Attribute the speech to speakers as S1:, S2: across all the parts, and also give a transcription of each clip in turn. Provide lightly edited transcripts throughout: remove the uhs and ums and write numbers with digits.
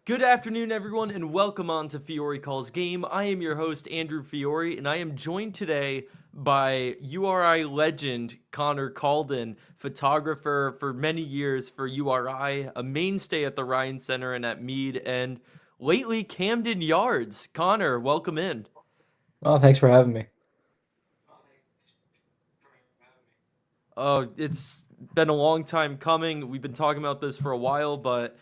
S1: Good afternoon, everyone, and welcome on to Fiore Calls Game. I am your host, Andrew Fiore, and I am joined today by URI legend Connor Caldon, photographer for many years for URI, a mainstay at the Ryan Center and at Meade, and lately Camden Yards. Connor, welcome in.
S2: Oh, thanks for having me.
S1: It's been a long time coming. We've been talking about this for a while, but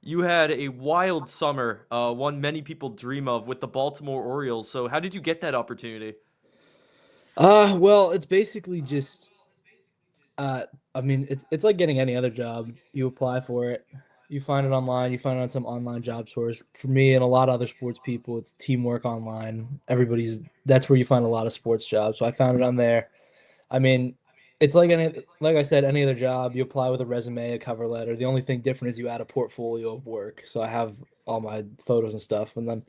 S1: you had a wild summer, one many people dream of with the Baltimore Orioles. So, how did you get that opportunity?
S2: Well, it's basically just uh I mean, it's like getting any other job. You apply for it, you find it online, you find it on some online job source. For me and a lot of other sports people, it's teamwork online. That's where you find a lot of sports jobs. So I found it on there. I mean, it's like I said, any other job, you apply with a resume, a cover letter. The only thing different is you add a portfolio of work. So I have all my photos and stuff, and then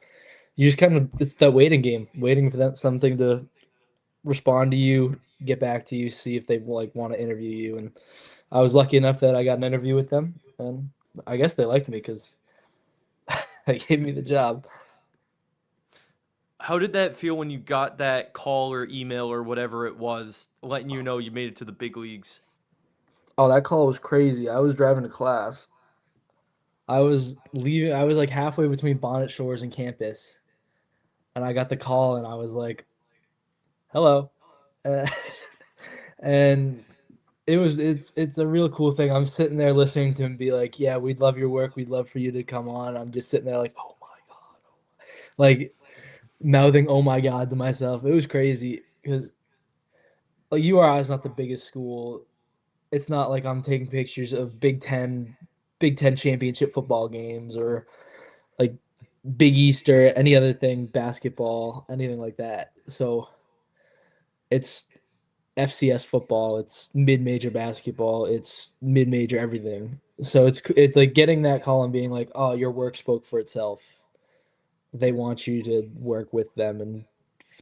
S2: you just kind of it's that waiting game, waiting for them something to respond to you, get back to you, see if they want to interview you. And I was lucky enough that I got an interview with them, and I guess they liked me because they gave me the job.
S1: How did that feel when you got that call or email or whatever it was, letting you know you made it to the big leagues?
S2: Oh, that call was crazy. I was driving to class. I was leaving. I was like halfway between Bonnet Shores and campus, and I got the call, and I was like, "Hello," Uh, and it's a real cool thing. I'm sitting there listening to him be like, "Yeah, we'd love your work. We'd love for you to come on." I'm just sitting there like, "Oh my God," like mouthing "Oh my God" to myself. It was crazy because like URI is not the biggest school. It's not like I'm taking pictures of Big Ten championship football games or like Big East or any other thing, basketball, anything like that. So it's FCS football, it's mid-major basketball, it's mid-major everything. So it's like getting that call and being like, "Oh, your work spoke for itself." They want you to work with them and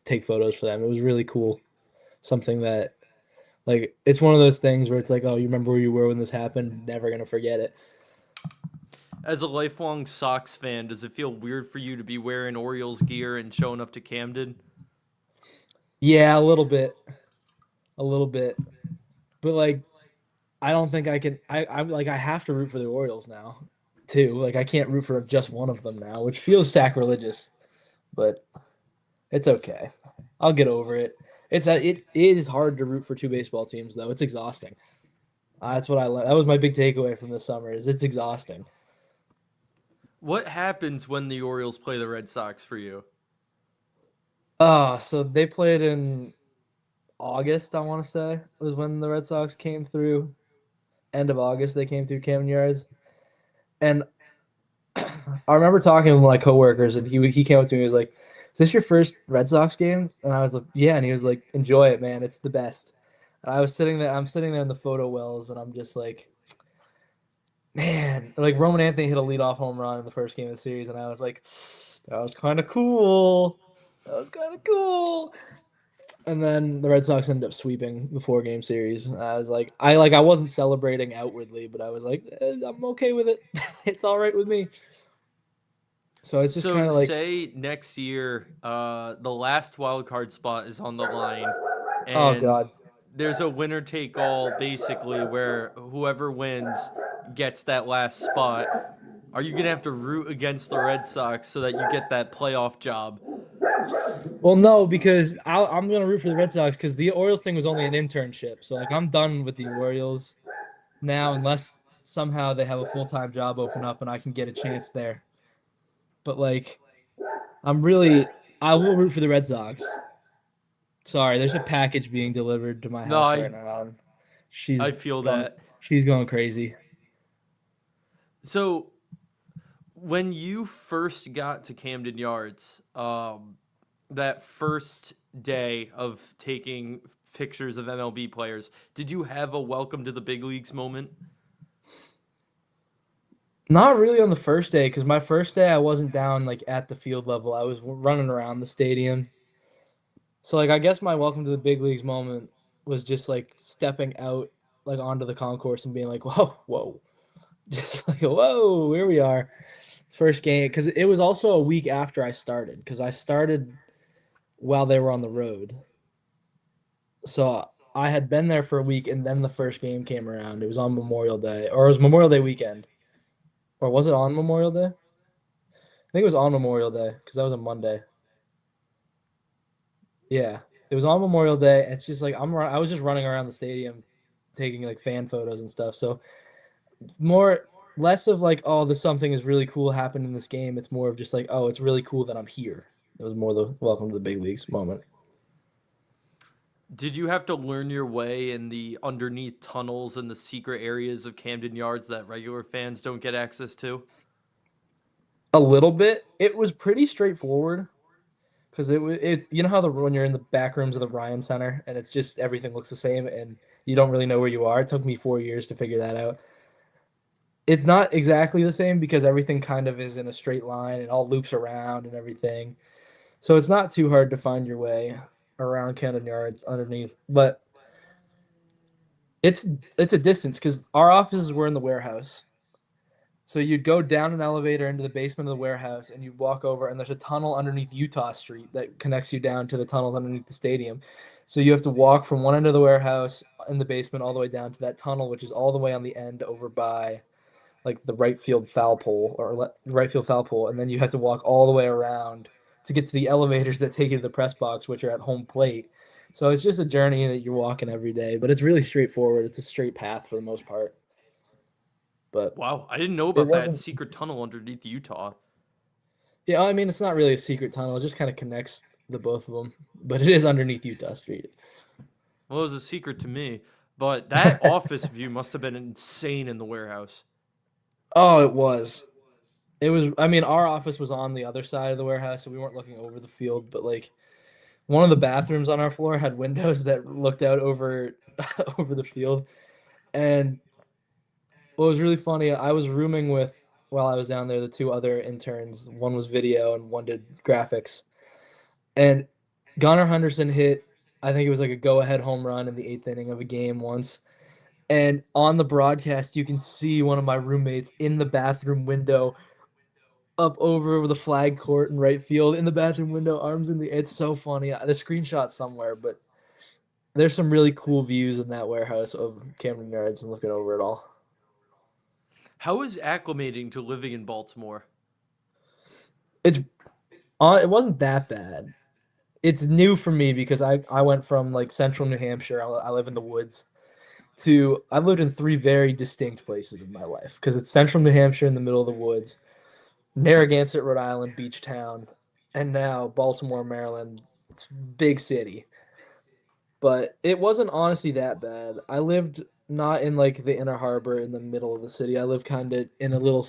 S2: take photos for them. It was really cool. Something that like it's one of those things where it's like, "Oh, you remember where you were when this happened? Never gonna forget it."
S1: As a lifelong Sox fan, does it feel weird for you to be wearing Orioles gear and showing up to Camden?
S2: Yeah, a little bit. But like I don't think I can I'm like I have to root for the Orioles now too. Like I can't root for just one of them now, which feels sacrilegious, but it's okay. I'll get over it. It is hard to root for two baseball teams though. It's exhausting. That's what I learned. That was my big takeaway from the summer is it's exhausting.
S1: What happens when the Orioles play the Red Sox for you?
S2: So they played in August, I want to say, was when the Red Sox came through. End of August, they came through Camden Yards. And I remember talking with my coworkers, and he came up to me. He was like, "Is this your first Red Sox game?" And I was like, "Yeah." And he was like, "Enjoy it, man. It's the best." And I was sitting there. I'm sitting there in the photo wells, and I'm just like, "Man!" Like Roman Anthony hit a leadoff home run in the first game of the series, and I was like, "That was kind of cool. That was kind of cool." And then the Red Sox ended up sweeping the four-game series. And I was like, I wasn't celebrating outwardly, but I was like, I'm okay with it. It's all right with me. So it's just kind
S1: So,
S2: of like,
S1: say next year, the last wild card spot is on the line,
S2: oh
S1: and
S2: God.
S1: there's a winner take all basically where whoever wins gets that last spot. Are you gonna have to root against the Red Sox so that you get that playoff job?
S2: Well, no, because I'm gonna root for the Red Sox because the Orioles thing was only an internship. So like I'm done with the Orioles now, unless somehow they have a full-time job open up and I can get a chance there. But like I will root for the Red Sox. Sorry, there's a package being delivered to my
S1: No,
S2: house
S1: I
S2: right now, and
S1: I
S2: she's
S1: feel
S2: going
S1: that.
S2: she's going crazy.
S1: So when you first got to Camden Yards, that first day of taking pictures of MLB players, did you have a welcome to the big leagues moment?
S2: Not really on the first day, because my first day I wasn't down like at the field level. I was running around the stadium. So like I guess my welcome to the big leagues moment was just like stepping out like onto the concourse and being like, whoa, whoa. Just like whoa, here we are. first game because it was also a week after I started because I started while they were on the road. So I had been there for a week, and then the first game came around. It was on Memorial Day, or it was Memorial Day weekend, or was it on Memorial Day? I think it was on Memorial Day because that was a Monday. Yeah, it was on Memorial Day. And it's just like I was just running around the stadium, taking like fan photos and stuff. So more less of like, oh, this something is really cool happened in this game. It's more of just like, oh, it's really cool that I'm here. It was more the welcome to the big leagues moment.
S1: Did you have to learn your way in the underneath tunnels and the secret areas of Camden Yards that regular fans don't get access to?
S2: A little bit. It was pretty straightforward because it's you know how the when you're in the back rooms of the Ryan Center and it's just everything looks the same and you don't really know where you are. It took me 4 years to figure that out. It's not exactly the same because everything kind of is in a straight line and all loops around and everything. So it's not too hard to find your way around Camden Yards underneath, but it's it's a distance because our offices were in the warehouse. So you'd go down an elevator into the basement of the warehouse and you'd walk over and there's a tunnel underneath Utah Street that connects you down to the tunnels underneath the stadium. So you have to walk from one end of the warehouse in the basement all the way down to that tunnel, which is all the way on the end over by like the right field foul pole right field foul pole, and then you have to walk all the way around to get to the elevators that take you to the press box, which are at home plate. So it's just a journey that you're walking every day, but it's really straightforward. It's a straight path for the most part, but
S1: Wow, I didn't know
S2: it
S1: about that
S2: wasn't.
S1: secret tunnel underneath Utah.
S2: Yeah, I mean it's not really a secret tunnel. It just kind of connects the both of them, but it is underneath Utah Street.
S1: Well, it was a secret to me, but that office view must have been insane in the warehouse.
S2: Oh, it was. It was. I mean, our office was on the other side of the warehouse, so we weren't looking over the field. But like one of the bathrooms on our floor had windows that looked out over over the field. And what was really funny, I was rooming with while I was down there the two other interns. One was video and one did graphics. And Gunnar Henderson hit, I think it was like a go-ahead home run in the eighth inning of a game once. And on the broadcast, you can see one of my roommates in the bathroom window, up over the flag court in right field, in the bathroom window, arms in the. It's so funny. The screenshot somewhere, but there's some really cool views in that warehouse of Camden Yards and looking over it all.
S1: How is acclimating to living in Baltimore?
S2: It's it wasn't that bad. It's new for me because I went from like central New Hampshire. I live in the woods to I've lived in three very distinct places in my life because it's central New Hampshire in the middle of the woods, Narragansett, Rhode Island, beach town, and now Baltimore, Maryland. It's big city. But it wasn't honestly that bad. I lived not in like the inner harbor in the middle of the city. I lived kind of in a little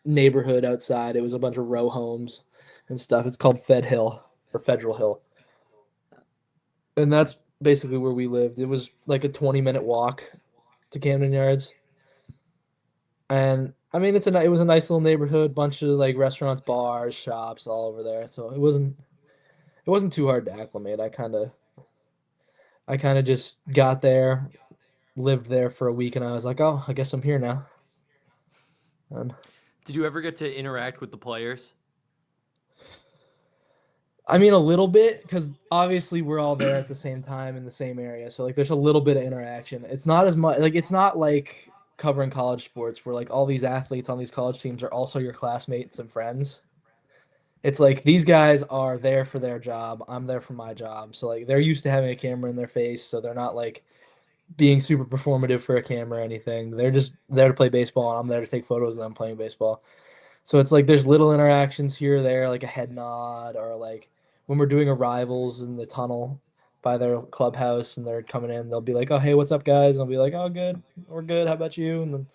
S2: neighborhood outside. It was a bunch of row homes and stuff. It's called Fed Hill or Federal Hill. And that's basically where we lived. It was like a 20-minute walk to Camden Yards. And I mean it was a nice little neighborhood, bunch of like restaurants, bars, shops all over there. So it wasn't too hard to acclimate. I kind of just got there, lived there for a week, and I was like, oh, I guess I'm here now. And
S1: Did you ever get to interact with the players?
S2: I mean, a little bit because obviously we're all there at the same time in the same area, so like there's a little bit of interaction. It's not as much like it's not like covering college sports where like all these athletes on these college teams are also your classmates and friends. It's like these guys are there for their job. I'm there for my job. So like they're used to having a camera in their face, so they're not like being super performative for a camera or anything. They're just there to play baseball, and I'm there to take photos of them playing baseball. So it's like there's little interactions here or there, like a head nod, or like when we're doing arrivals in the tunnel by their clubhouse and they're coming in, they'll be like, "Oh, hey, what's up, guys?" And I'll be like, "Oh, good, we're good. How about you?" And then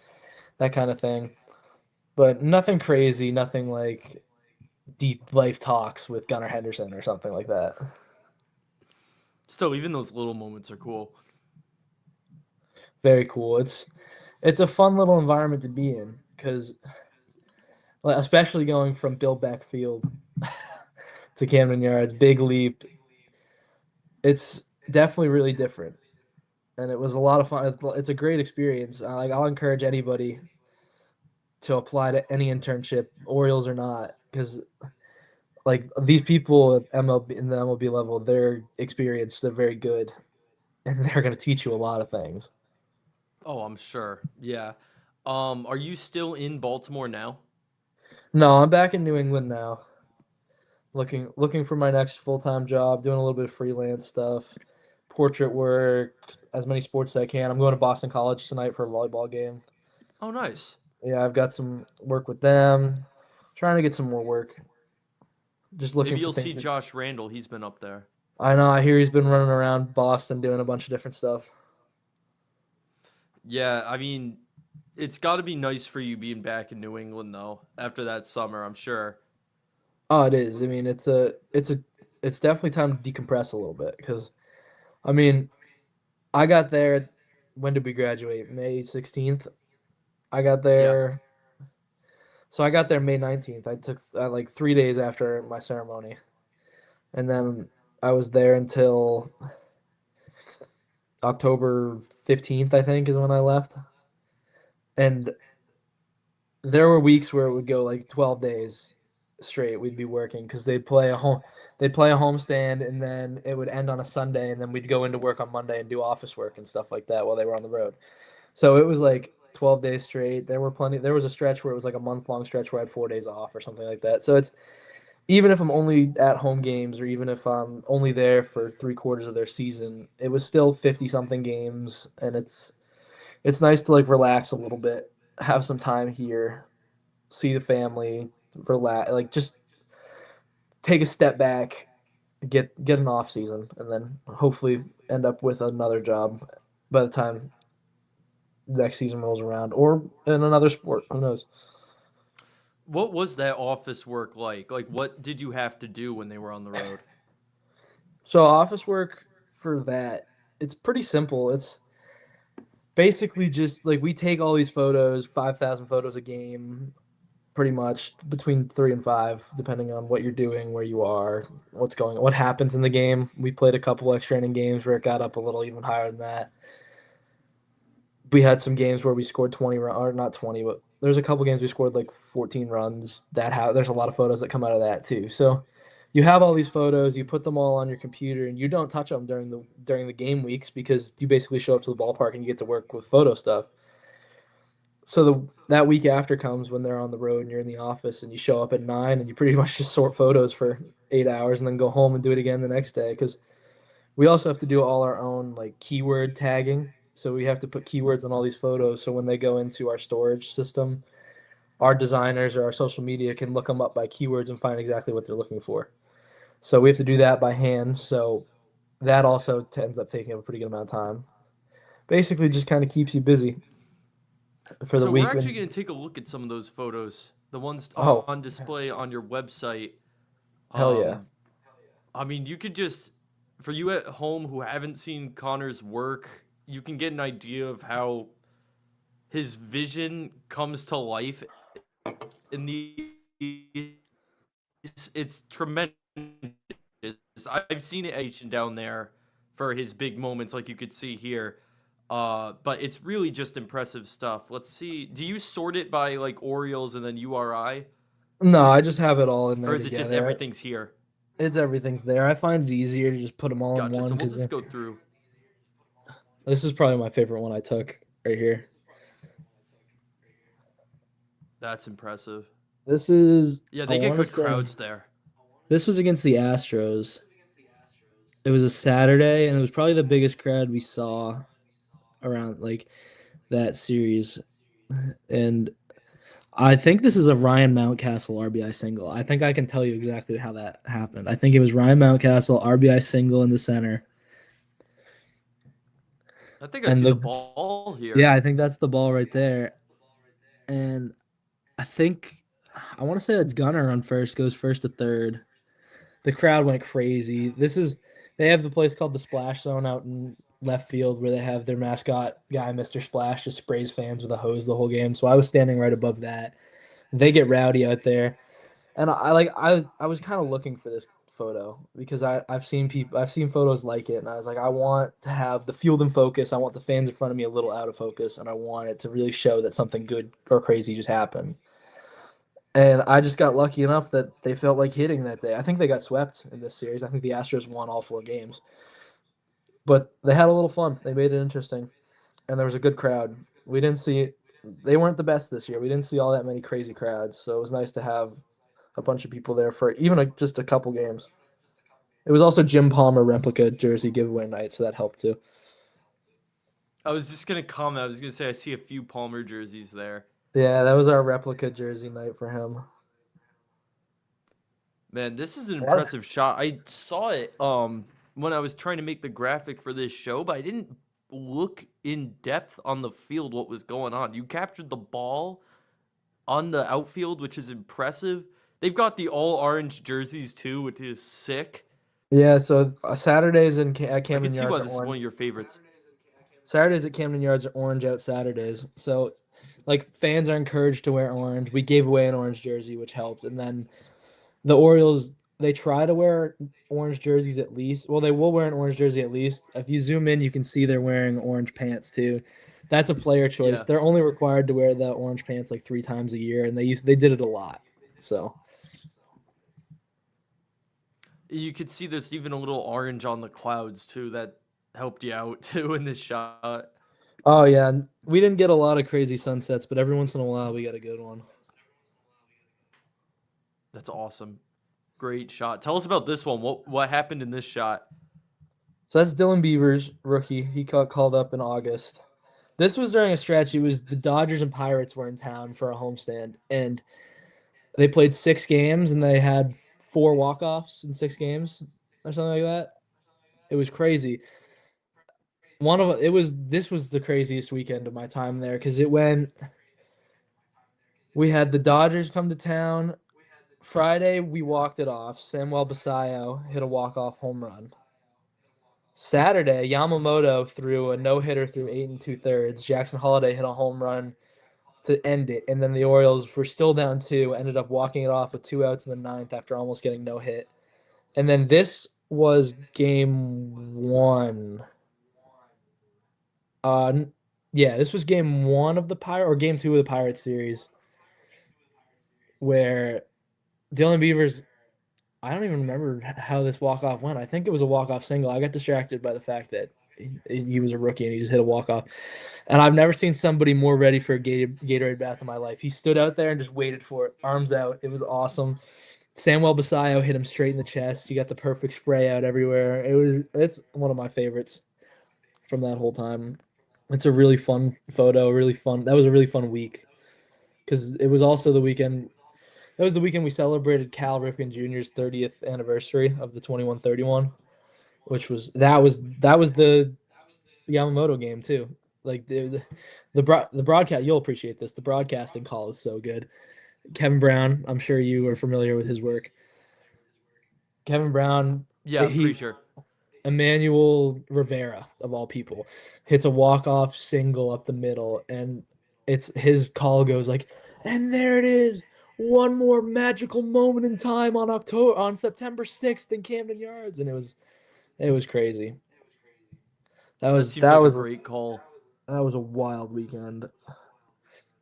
S2: that kind of thing. But nothing crazy, nothing like deep life talks with Gunnar Henderson or something like that.
S1: Still, even those little moments are cool.
S2: Very cool. It's a fun little environment to be in because like, especially going from Bill Beck Field to Camden Yards, big leap. It's definitely really different, and it was a lot of fun. It's a great experience. Like I'll encourage anybody to apply to any internship, Orioles or not, because like these people at MLB in the MLB level, they're experienced, they're very good, and they're going to teach you a lot of things.
S1: Oh, I'm sure. Yeah. Are you still in Baltimore now?
S2: No, I'm back in New England now, looking for my next full-time job, doing a little bit of freelance stuff, portrait work, as many sports as I can. I'm going to Boston College tonight for a volleyball game.
S1: Oh, nice.
S2: Yeah, I've got some work with them. Trying to get some more work. Just looking
S1: Maybe
S2: for
S1: you'll
S2: things
S1: see
S2: that
S1: Josh Randall. He's been up there.
S2: I know. I hear he's been running around Boston doing a bunch of different stuff.
S1: Yeah, I mean, it's got to be nice for you being back in New England though after that summer, I'm sure.
S2: Oh, it is. I mean, it's definitely time to decompress a little bit because I mean, I got there. When did we graduate? May 16th. I got
S1: Yeah.
S2: there. So I got there May 19th. I took like 3 days after my ceremony, and then I was there until October 15th. I think is when I left. And there were weeks where it would go like 12 days straight. We'd be working because they'd play a homestand, and then it would end on a Sunday, and then we'd go into work on Monday and do office work and stuff like that while they were on the road. So it was like 12 days straight. There was a stretch where it was like a month-long stretch where I had 4 days off or something like that. So it's even if I'm only at home games or even if I'm only there for 3 quarters of their season, it was still 50 something games, and it's nice to like relax a little bit, have some time here, see the family, relax, like just take a step back, get an off season, and then hopefully end up with another job by the time next season rolls around, or in another sport. Who knows?
S1: What was that office work like? Like, what did you have to do when they were on the road?
S2: So office work for that, it's pretty simple. It's basically just like we take all these photos, 5,000 photos a game, pretty much between 3 and 5, depending on what you're doing, where you are, what happens in the game. We played a couple extra inning games where it got up a little even higher than that. We had some games where we scored 20 run or not 20, but there's a couple games we scored like 14 runs. There's a lot of photos that come out of that too. So you have all these photos, you put them all on your computer, and you don't touch them during the game weeks because you basically show up to the ballpark and you get to work with photo stuff. So that week after comes when they're on the road and you're in the office and you show up at 9 and you pretty much just sort photos for 8 hours and then go home and do it again the next day because we also have to do all our own like keyword tagging. So we have to put keywords on all these photos. So when they go into our storage system, our designers or our social media can look them up by keywords and find exactly what they're looking for. So we have to do that by hand. So that also ends up taking up a pretty good amount of time. Basically, just kind of keeps you busy for the
S1: So we're
S2: week.
S1: actually
S2: And
S1: going to take a look at some of those photos, the ones
S2: oh,
S1: on display on your website.
S2: hell yeah.
S1: Um, I mean, you could just, for you at home who haven't seen Connor's work, you can get an idea of how his vision comes to life in it's tremendous. I've seen it animation down there for his big moments, like you could see here. But it's really just impressive stuff. Let's see. Do you sort it by like Orioles and then URI,
S2: No, I just have it all in
S1: or
S2: there
S1: is it just
S2: together.
S1: everything's here?
S2: It's everything's there. I find it easier to just put them all in
S1: Gotcha.
S2: one
S1: So we'll
S2: because
S1: just go through.
S2: this is probably my favorite one I took right here.
S1: That's impressive.
S2: This is,
S1: Yeah,
S2: I
S1: they get
S2: want to
S1: good
S2: say,
S1: crowds there.
S2: this was against the Astros. It was a Saturday, and it was probably the biggest crowd we saw around like that series. And I think this is a Ryan Mountcastle RBI single. I think I can tell you exactly how that happened. I think it was Ryan Mountcastle RBI single in the center.
S1: I think I
S2: And
S1: see the
S2: the
S1: ball here.
S2: Yeah, I think that's the ball right there. And I think I want to say that's Gunner on first, goes first to third. The crowd went crazy. They have the place called the Splash Zone out in left field where they have their mascot guy, Mr. Splash, just sprays fans with a hose the whole game. So I was standing right above that. They get rowdy out there. And I was kind of looking for this photo because I've seen photos like it, and I was like, I want to have the field in focus. I want the fans in front of me a little out of focus, and I want it to really show that something good or crazy just happened. And I just got lucky enough that they felt like hitting that day. I think they got swept in this series. I think the Astros won all 4 games, but they had a little fun. They made it interesting, and there was a good crowd. We didn't see They weren't the best this year. We didn't see all that many crazy crowds, so it was nice to have a bunch of people there for even just a couple games. It was also Jim Palmer replica jersey giveaway night, so that helped too.
S1: I was just gonna comment. I was gonna say I see a few Palmer jerseys there.
S2: Yeah, that was our replica jersey night for him.
S1: Man, this is an
S2: What?
S1: impressive shot. I saw it when I was trying to make the graphic for this show, but I didn't look in depth on the field what was going on. You captured the ball on the outfield, which is impressive. They've got the all orange jerseys too, which is sick.
S2: Yeah, so Saturdays at
S1: I can
S2: Camden
S1: see
S2: Yards
S1: why
S2: are
S1: this is one
S2: orange.
S1: of your favorites.
S2: Saturdays at Camden Yards are orange out Saturdays. So like fans are encouraged to wear orange. We gave away an orange jersey, which helped. And then the Orioles, they try to wear orange jerseys at least. Well, they will wear an orange jersey at least. If you zoom in, you can see they're wearing orange pants too. That's a player choice.
S1: Yeah.
S2: They're only required to wear the orange pants like 3 times a year, and they did it a lot. So,
S1: You could see this even a little orange on the clouds too. That helped you out too in this shot.
S2: oh yeah, we didn't get a lot of crazy sunsets, but every once in a while we got a good one.
S1: That's awesome. Great shot. Tell us about this one. What happened in this shot?
S2: So that's Dylan Beavers, rookie. He got called up in August. This was during a stretch. It was the Dodgers and Pirates were in town for a homestand, and they played 6 games, and they had 4 walk-offs in 6 games or something like that. It was crazy. This was the craziest weekend of my time there because it went. We had the Dodgers come to town. Friday, we walked it off. Samuel Basayo hit a walk-off home run. Saturday, Yamamoto threw a no-hitter through 8 2/3. Jackson Holiday hit a home run to end it, and then the Orioles were still down 2, ended up walking it off with 2 outs in the ninth after almost getting no hit. And then this was game 1. Yeah, this was game 1 of the Pirate or game 2 of the Pirates series where Dylan Beavers. I don't even remember how this walk off went. I think it was a walk off single. I got distracted by the fact that he was a rookie and he just hit a walk off. And I've never seen somebody more ready for a Gatorade bath in my life. He stood out there and just waited for it, arms out. It was awesome. Samuel Basayo hit him straight in the chest. He got the perfect spray out everywhere. It's one of my favorites from that whole time. It's a really fun photo, really fun. That was a really fun week because it was also the weekend. That was the weekend we celebrated Cal Ripken Jr.'s 30th anniversary of the 21-31, which was the Yamamoto game too. Like the broadcast, you'll appreciate this. The broadcasting call is so good. Kevin Brown, I'm sure you are familiar with his work. Kevin Brown,
S1: Yeah, I'm pretty
S2: he
S1: sure.
S2: Emmanuel Rivera of all people hits a walk-off single up the middle, and it's his call goes like, and there it is, one more magical moment in time on September 6th in Camden Yards, and it was crazy. That
S1: That
S2: was
S1: seems
S2: that
S1: like a
S2: was
S1: great call.
S2: that was a wild weekend.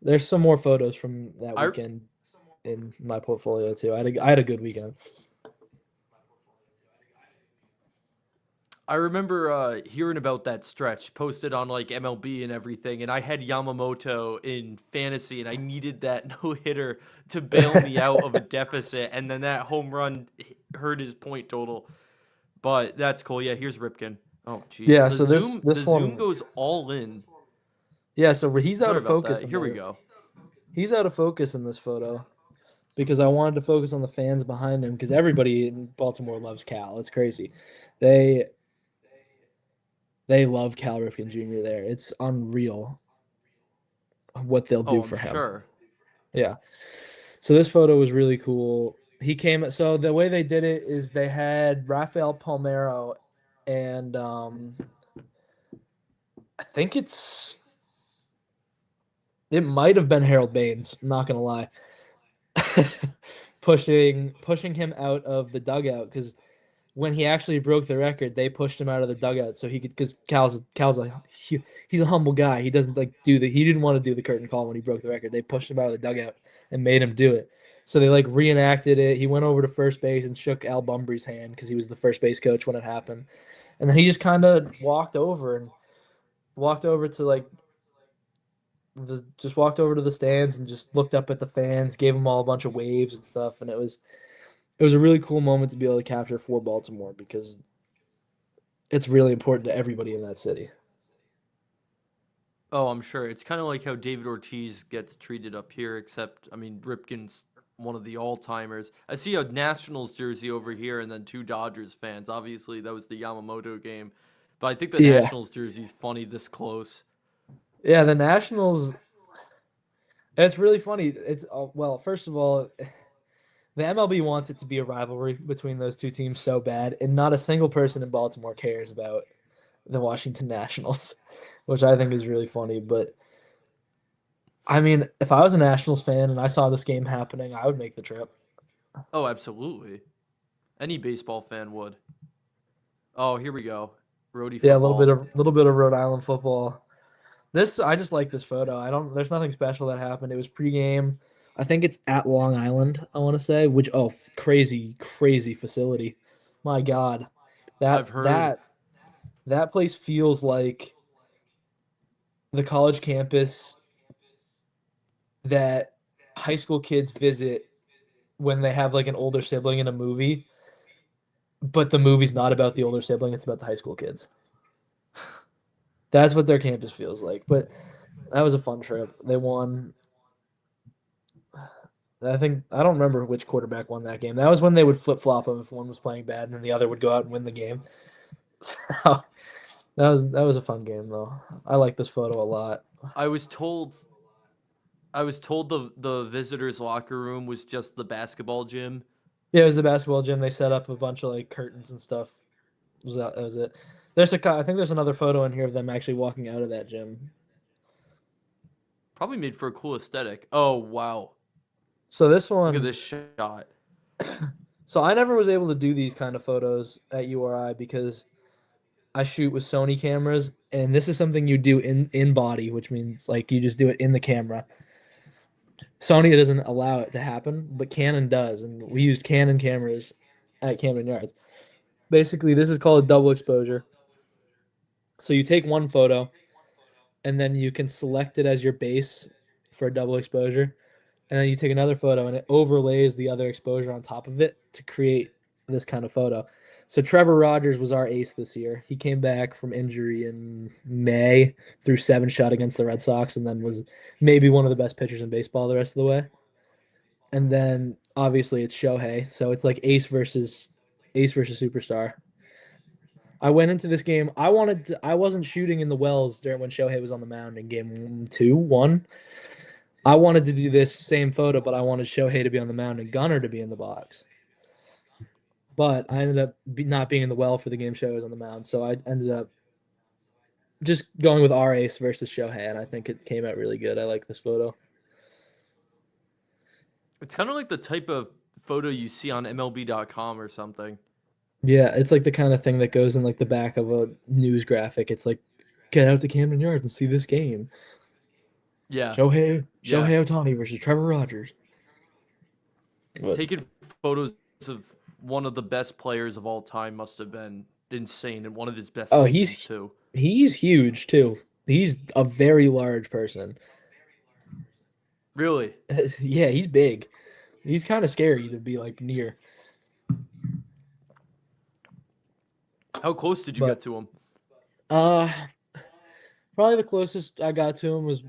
S2: There's some more photos from that
S1: I
S2: weekend in my portfolio too. I had a good weekend.
S1: I remember hearing about that stretch posted on like MLB and everything, and I had Yamamoto in fantasy, and I needed that no hitter to bail me out of a deficit, and then that home run hurt his point total. But that's cool. Yeah, here's Ripken. Oh, jeez,
S2: Yeah, so this
S1: the
S2: this
S1: zoom
S2: one,
S1: goes all in.
S2: yeah, so he's out
S1: Sorry
S2: of
S1: about
S2: focus
S1: that.
S2: in
S1: Here we
S2: the
S1: go.
S2: he's out of focus in this photo because I wanted to focus on the fans behind him because everybody in Baltimore loves Cal. It's crazy. They they love Cal Ripken Jr. there. It's unreal what they'll do
S1: Oh, I'm
S2: for him.
S1: sure.
S2: Yeah. So this photo was really cool. So the way they did it is they had Rafael Palmeiro and I think it might have been Harold Baines, I'm not gonna lie. pushing him out of the dugout because when he actually broke the record, they pushed him out of the dugout so he could, because he's a humble guy. He doesn't like do the he didn't want to do the curtain call when he broke the record. They pushed him out of the dugout and made him do it. So they like reenacted it. He went over to first base and shook Al Bumbry's hand because he was the first base coach when it happened. And then he just kind of walked over to like walked over to the stands and just looked up at the fans, gave them all a bunch of waves and stuff, and it was a really cool moment to be able to capture for Baltimore because it's really important to everybody in that city.
S1: Oh, I'm sure. It's kind of like how David Ortiz gets treated up here, except, I mean, Ripken's one of the all-timers. I see a Nationals jersey over here and then two Dodgers fans. Obviously, that was the Yamamoto game. But I think the
S2: Yeah.
S1: Nationals jersey's funny this close.
S2: Yeah, the Nationals, it's really funny. Well, first of all, the MLB wants it to be a rivalry between those two teams so bad, and not a single person in Baltimore cares about the Washington Nationals, which I think is really funny. But I mean, if I was a Nationals fan and I saw this game happening, I would make the trip.
S1: Oh, absolutely. Any baseball fan would. Oh, here we go. Rhody
S2: Yeah,
S1: football.
S2: a little bit of Rhode Island football. This I just like this photo. I don't There's nothing special that happened. It was pregame. I think it's at Long Island, I want to say, which crazy, crazy facility. My God.
S1: I've
S2: That
S1: heard.
S2: that that place feels like the college campus that high school kids visit when they have like an older sibling in a movie, but the movie's not about the older sibling, it's about the high school kids. That's what their campus feels like. But that was a fun trip. They won. I don't remember which quarterback won that game. That was when they would flip flop them if one was playing bad and then the other would go out and win the game. So that was a fun game though. I like this photo a lot.
S1: I was told the visitors' locker room was just the basketball gym.
S2: Yeah, it was the basketball gym. They set up a bunch of like curtains and stuff. That was it. I think there's another photo in here of them actually walking out of that gym.
S1: Probably made for a cool aesthetic. Oh, wow.
S2: So this
S1: Look at
S2: one,
S1: this shot.
S2: so I never was able to do these kind of photos at URI because I shoot with Sony cameras, and this is something you do in body, which means like you just do it in the camera. Sony doesn't allow it to happen, but Canon does, and we used Canon cameras at Camden Yards. Basically, this is called double exposure. So you take one photo, and then you can select it as your base for double exposure, and then you take another photo, and it overlays the other exposure on top of it to create this kind of photo. So Trevor Rogers was our ace this year. He came back from injury in May, threw 7 shot against the Red Sox, and then was maybe one of the best pitchers in baseball the rest of the way. And then obviously it's Shohei, so it's like ace versus superstar. I went into this game. I wasn't shooting in the wells during when Shohei was on the mound in game two, one. I wanted to do this same photo, but I wanted Shohei to be on the mound and Gunnar to be in the box. But I ended up not being in the well for the game Shohei was on the mound, so I ended up just going with our ace versus Shohei, and I think it came out really good. I like this photo.
S1: It's kind of like the type of photo you see on MLB.com or something.
S2: Yeah, it's like the kind of thing that goes in like the back of a news graphic. It's like, get out to Camden Yards and see this game.
S1: Yeah. Yeah.
S2: Shohei Ohtani versus Trevor Rogers. But
S1: Taking photos of one of the best players of all time must have been insane and one of his best
S2: oh,
S1: seasons, too.
S2: he's huge too. He's a very large person.
S1: Really?
S2: Yeah, he's big. He's kind of scary to be like near.
S1: How close did you
S2: But
S1: get to him?
S2: uh probably the closest I got to him was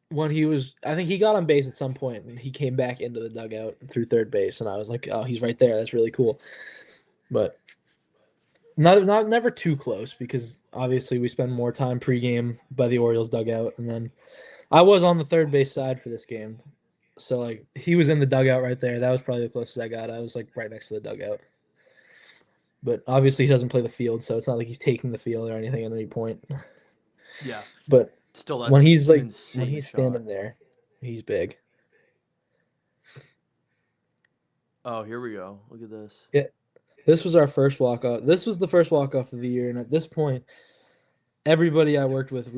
S2: when I think he got on base at some point and he came back into the dugout through third base and I was like, "Oh, he's right there. That's really cool." But never too close because obviously we spend more time pregame by the Orioles dugout and then I was on the third base side for this game. So like he was in the dugout right there. That was probably the closest I got. I was like right next to the dugout. But obviously he doesn't play the field, so it's not like he's taking the field or anything at any point.
S1: Yeah.
S2: But
S1: Still,
S2: when
S1: that's
S2: he's
S1: an
S2: like when
S1: insane
S2: he's
S1: shot.
S2: standing there, he's big.
S1: Oh, here we go. Look at this.
S2: Yeah. This was our first walk off. This was the first walk off of the year, and at this point, everybody I worked with,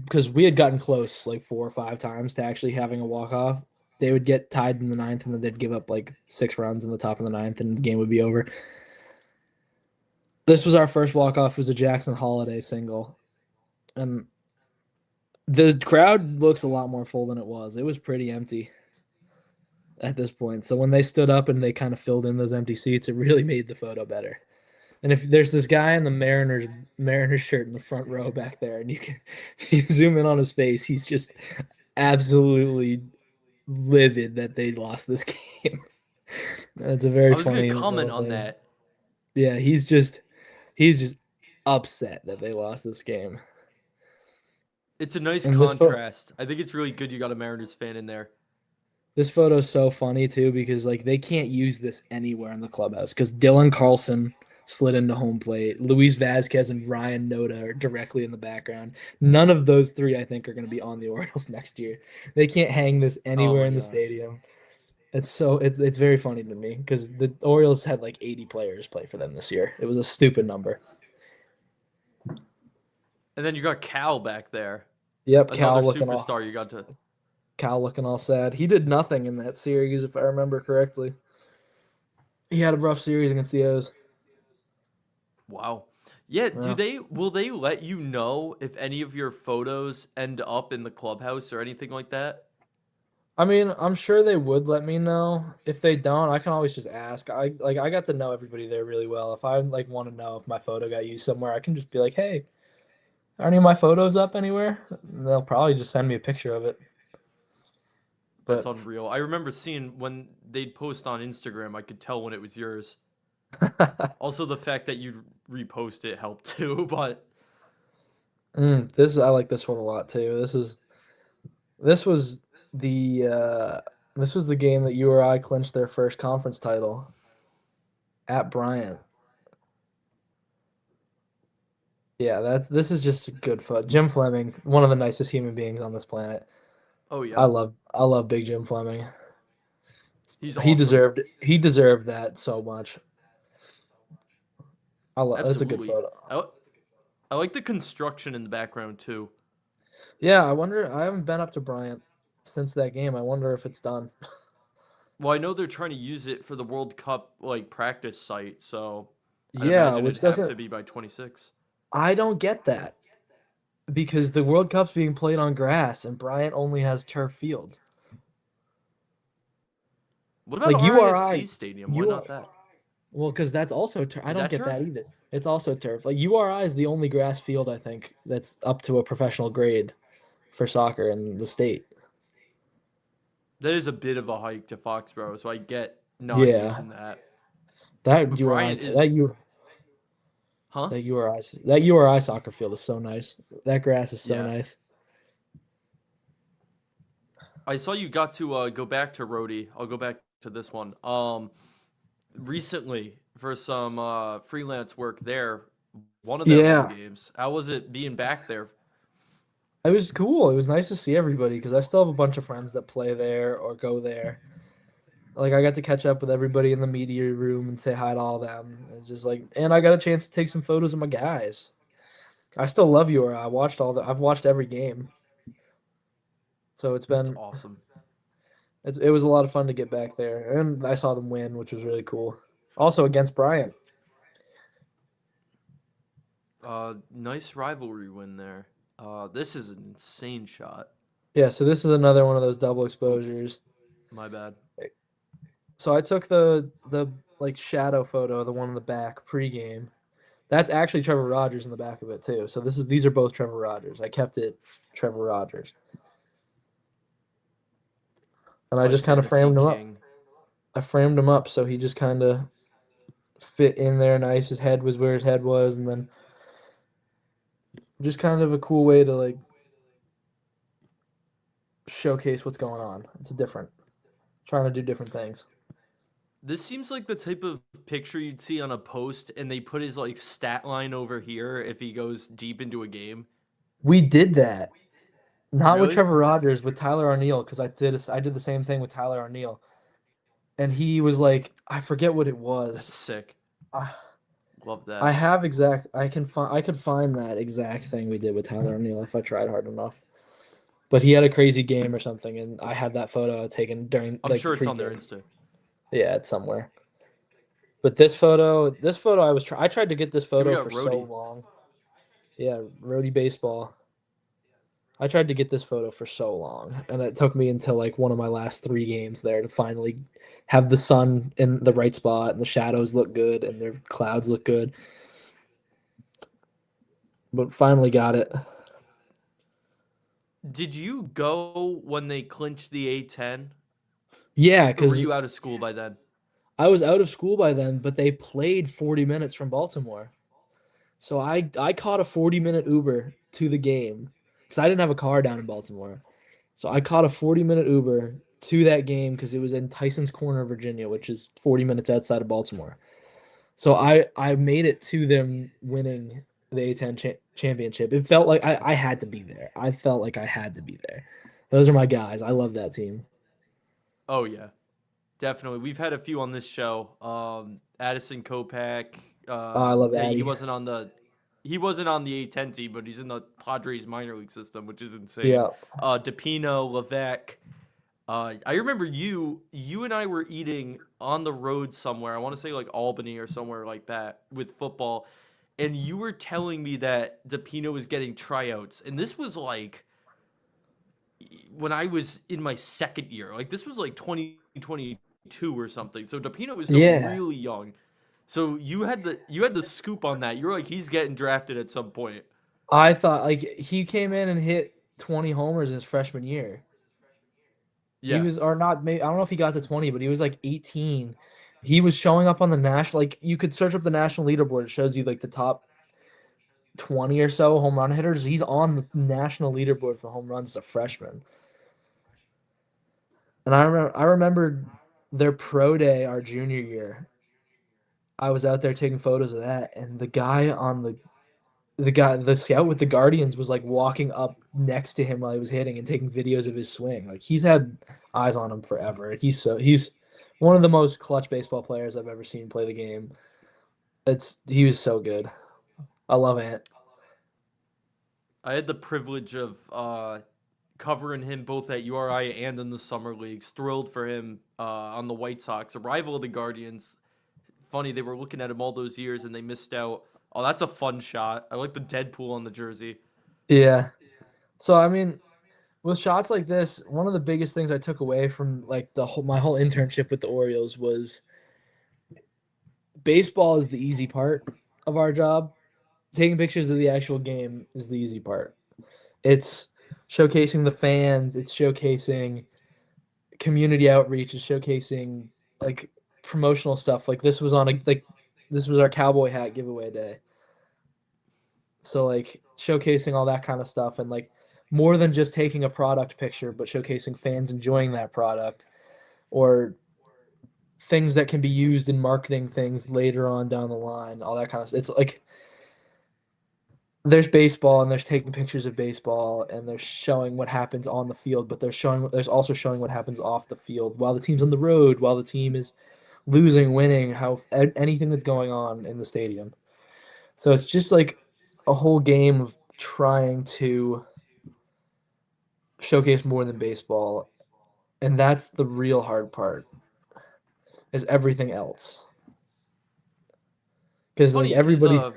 S2: because we had gotten close like 4 or 5 times to actually having a walk off. They would get tied in the ninth, and then they'd give up like 6 runs in the top of the ninth, and the game would be over. This was our first walk off. It was a Jackson Holiday single, and the crowd looks a lot more full than it was. It was pretty empty at this point. So when they stood up and they kind of filled in those empty seats, it really made the photo better. And if there's this guy in the Mariners shirt in the front row back there, and you can you zoom in on his face, he's just absolutely livid that they lost this game. It's a very
S1: I was gonna
S2: funny
S1: comment
S2: little
S1: on
S2: thing.
S1: that.
S2: Yeah, he's just upset that they lost this game.
S1: It's a nice
S2: And
S1: contrast. I think it's really good you got a Mariners fan in there.
S2: this photo is so funny too because like they can't use this anywhere in the clubhouse because Dylan Carlson slid into home plate. Luis Vazquez and Ryan Noda are directly in the background. None of those three, I think, are going to be on the Orioles next year. They can't hang this
S1: Oh
S2: anywhere
S1: my
S2: in the
S1: gosh.
S2: stadium. It's very funny to me because the Orioles had like 80 players play for them this year. It was a stupid number.
S1: And then you got Cal back there.
S2: Yep,
S1: Another superstar you got to.
S2: Cal looking all sad. He did nothing in that series, if I remember correctly. He had a rough series against the O's.
S1: Wow. Yeah, do
S2: Yeah.
S1: they will they let you know if any of your photos end up in the clubhouse or anything like that?
S2: I mean, I'm sure they would let me know. If they don't, I can always just ask. I got to know everybody there really well. If I like want to know if my photo got used somewhere, I can just be like, "Hey, are any of my photos up anywhere?" And they'll probably just send me a picture of it.
S1: That's
S2: But
S1: unreal. I remember seeing when they'd post on Instagram, I could tell when it was yours. Also, the fact that you repost it helped too, but
S2: this I like this one a lot too. This was the uh this was the game that you or I clinched their first conference title at Bryant. Yeah, this is just a good foot. Jim Fleming, one of the nicest human beings on this planet.
S1: oh
S2: I
S1: yeah,
S2: love I love Big Jim Fleming.
S1: he's
S2: He
S1: awesome.
S2: deserved that so much. That's a good
S1: Absolutely.
S2: photo.
S1: I, I like the construction in the background too.
S2: Yeah, I haven't been up to Bryant since that game. I wonder if it's done.
S1: Well, I know they're trying to use it for the World Cup like practice site, so I'd
S2: Yeah,
S1: imagine
S2: which
S1: it'd have
S2: doesn't
S1: to be by 26.
S2: I don't get that because the World Cup's being played on grass and Bryant only has turf fields.
S1: What about
S2: Like
S1: RIFC Stadium? Why
S2: You
S1: not
S2: are
S1: that?
S2: well, because that's also I
S1: Is
S2: don't
S1: that
S2: get that
S1: turf?
S2: either. It's also turf. Like URI is the only grass field I think that's up to a professional grade for soccer in the state.
S1: That is a bit of a hike to Foxborough, so I get not
S2: Yeah,
S1: using that.
S2: that
S1: But
S2: URI
S1: Bryant is, huh?
S2: that URI soccer field is so nice. That grass is so
S1: Yeah.
S2: nice.
S1: I saw you got to go back to Rhode. I'll go back to this one. Recently for some freelance work there, one of their home
S2: Yeah,
S1: games. How was it being back there?
S2: it was cool. It was nice to see everybody because I still have a bunch of friends that play there or go there. Like I got to catch up with everybody in the media room and say hi to all them. And just like, and I got a chance to take some photos of my guys. I still love you, or I've watched every game. So
S1: That's awesome.
S2: it was a lot of fun to get back there. And I saw them win, which was really cool. Also against Bryant.
S1: Nice rivalry win there. This is an insane shot.
S2: Yeah, so this is another one of those double
S1: Oop,
S2: exposures.
S1: my bad.
S2: So I took the like shadow photo, the one in the back pregame. That's actually Trevor Rogers in the back of it too. So these are both Trevor Rogers. I kept it Trevor Rogers. And I
S1: Nice
S2: just kind of
S1: fantasy
S2: framed him up.
S1: king.
S2: I framed him up so he just kind of fit in there nice. His head was where his head was, and then just kind of a cool way to like showcase what's going on. It's different, trying to do different things.
S1: This seems like the type of picture you'd see on a post, and they put his like stat line over here if he goes deep into a game.
S2: We did that, not with
S1: Really?
S2: Trevor Rogers, with Tyler O'Neill, because I did the same thing with Tyler O'Neill, and he was like, I forget what it
S1: That's
S2: was.
S1: sick.
S2: I,
S1: Love
S2: I
S1: that.
S2: have exact. I could find that exact thing we did with Tyler O'Neill if I tried hard enough. But he had a crazy game or something, and I had that photo taken during
S1: I'm
S2: like
S1: sure it's on their
S2: pregame.
S1: Insta.
S2: Yeah, it's somewhere. But this photo I tried to get this
S1: Hey, we
S2: photo for
S1: got
S2: so
S1: Rhody.
S2: long. Yeah, Rhody baseball. I tried to get this photo for so long, and it took me until like one of my last three games there to finally have the sun in the right spot and the shadows look good and their clouds look good. But finally got it.
S1: Did you go when they clinched the A10,
S2: Yeah,
S1: or were
S2: because
S1: you out of school by then?
S2: I was out of school by then, but they played 40 minutes from Baltimore. So I caught a 40-minute Uber to the game because I didn't have a car down in Baltimore. So I caught a 40-minute Uber to that game because it was in Tyson's Corner, Virginia, which is 40 minutes outside of Baltimore. So I made it to them winning the A10 championship. It felt like I had to be there. I felt like I had to be there. Those are my guys. I love that team.
S1: Oh yeah, definitely. We've had a few on this show. Addison Kopak.
S2: Oh, I love
S1: He
S2: Addy.
S1: wasn't on the A10 team, but he's in the Padres minor league system, which is insane.
S2: Yeah.
S1: DePino, Levesque. I remember you and I were eating on the road somewhere. I want to say like Albany or somewhere like that with football, and you were telling me that DePino was getting tryouts, and this was like when I was in my second year. Like this was like 2022 or something. So DePino was still
S2: Yeah.
S1: really young. So you had the scoop on that. You're like he's getting drafted at some point.
S2: I thought like he came in and hit 20 homers his freshman year. He
S1: Yeah.
S2: was or not maybe I don't know if he got to 20, but he was like 18. He was showing up on the national like you could search up the national leaderboard. It shows you like the top 20 or so home run hitters. He's on the national leaderboard for home runs as a freshman. And I remembered their pro day our junior year. I was out there taking photos of that, and the scout with the Guardians was like walking up next to him while he was hitting and taking videos of his swing. Like he's had eyes on him forever. He's one of the most clutch baseball players I've ever seen play the game. He was so good. I love Ant.
S1: I had the privilege of covering him both at URI and in the summer leagues. Thrilled for him on the White Sox, a rival of the Guardians. Funny they were looking at him all those years and they missed out. Oh, that's a fun shot. I like the Deadpool on the jersey.
S2: Yeah. So I mean, with shots like this, one of the biggest things I took away from like my whole internship with the Orioles was baseball is the easy part of our job. Taking pictures of the actual game is the easy part. It's showcasing the fans, it's showcasing community outreach, it's showcasing like promotional stuff. This was our cowboy hat giveaway day. So like showcasing all that kind of stuff and like more than just taking a product picture, but showcasing fans enjoying that product or things that can be used in marketing things later on down the line, all that kind of stuff. It's like there's baseball and there's taking pictures of baseball and there's showing what happens on the field, but there's also showing what happens off the field while the team's on the road, while the team is losing, winning, how anything that's going on in the stadium. So it's just like a whole game of trying to showcase more than baseball, and that's the real hard part is everything else
S1: It's
S2: because like
S1: funny because
S2: everybody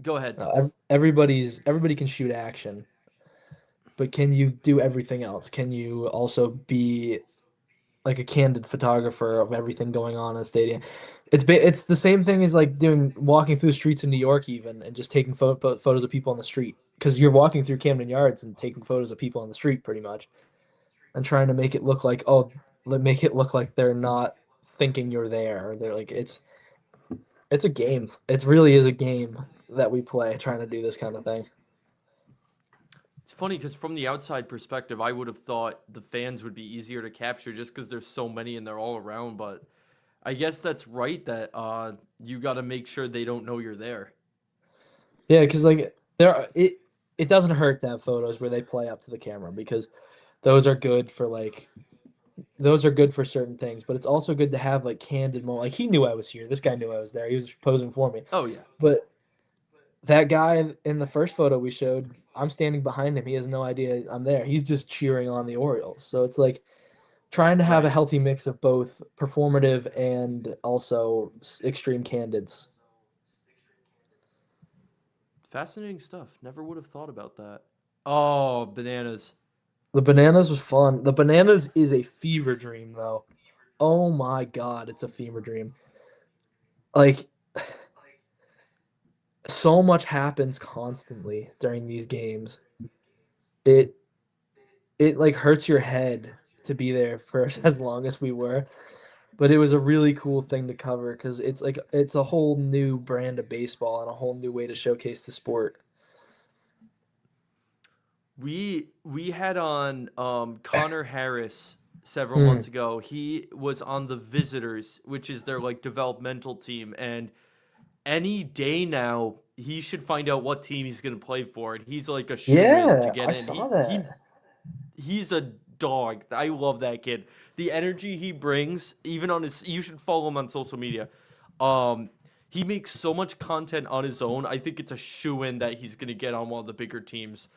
S1: go ahead.
S2: everybody can shoot action, but can you do everything else? Can you also be like a candid photographer of everything going on in a stadium? It's the same thing as like doing walking through the streets in New York even and just taking photos of people on the street because you're walking through Camden Yards and taking photos of people on the street pretty much and trying to make it look like make it look like they're not thinking you're there. They're like it's a game. It really is a game that we play trying to do this kind of thing.
S1: It's funny because from the outside perspective, I would have thought the fans would be easier to capture just because there's so many and they're all around. But I guess that's right that you got to make sure they don't know you're there.
S2: Yeah, because like it doesn't hurt to have photos where they play up to the camera because those are good for like those are good for certain things, but it's also good to have like candid moment. Like he knew I was here. This guy knew I was there. He was posing for me.
S1: Oh yeah,
S2: But that guy in the first photo we showed, I'm standing behind him. He has no idea I'm there. He's just cheering on the Orioles. So it's like trying to have a
S1: right.
S2: healthy mix of both performative and also extreme candids.
S1: Fascinating stuff. Never would have thought about that. Oh, bananas.
S2: The bananas was fun. The bananas is a fever dream though. Oh my God, it's a fever dream. Like so much happens constantly during these games. It it like hurts your head to be there for as long as we were, but it was a really cool thing to cover because it's like it's a whole new brand of baseball and a whole new way to showcase the sport.
S1: We had on Connor Harris several
S2: Hmm.
S1: months ago. He was on the Visitors, which is their like developmental team, and any day now he should find out what team he's going to play for, and he's like a shoe in to
S2: Yeah,
S1: get
S2: I
S1: in.
S2: saw
S1: He
S2: that.
S1: he's a dog. I love that kid. The energy he brings, even on his, you should follow him on social media. Um, he makes so much content on his own. I think it's a shoe in that he's gonna get on one of the bigger teams.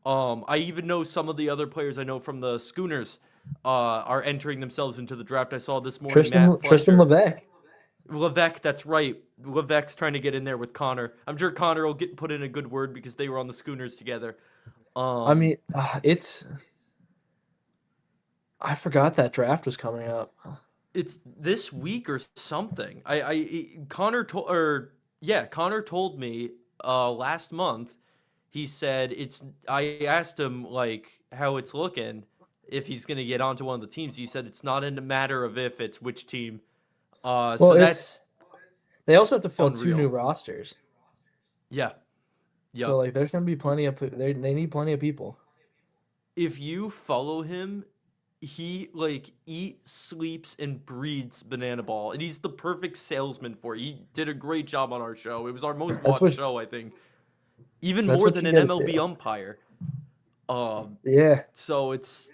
S1: I even know some of the other players I know from the Schooners are entering themselves into the draft. I saw this morning Matt
S2: Tristan
S1: Fletcher.
S2: Levesque.
S1: Levesque, that's right. Levesque's trying to get in there with Connor. I'm sure Connor will get put in a good word because they were on the Schooners together.
S2: I
S1: Um,
S2: mean, it's I forgot that draft was coming up.
S1: it's this week or something. Connor told or yeah, Connor told me last month. He said it's. I asked him like how it's looking, if he's gonna get onto one of the teams. He said it's not in a matter of if, it's which team.
S2: Well,
S1: So
S2: it's
S1: that's
S2: they also have to fill two
S1: unreal.
S2: new rosters.
S1: Yeah.
S2: So
S1: Yep.
S2: like there's gonna be plenty of they need plenty of people.
S1: If you follow him, he like eats, sleeps, and breathes banana ball, and he's the perfect salesman for it. He did a great job on our show. It was our most
S2: That's
S1: watched
S2: what
S1: show, I think, even
S2: that's
S1: more
S2: what
S1: than
S2: you
S1: an
S2: gotta
S1: MLB
S2: do.
S1: umpire. Um,
S2: Yeah.
S1: so it's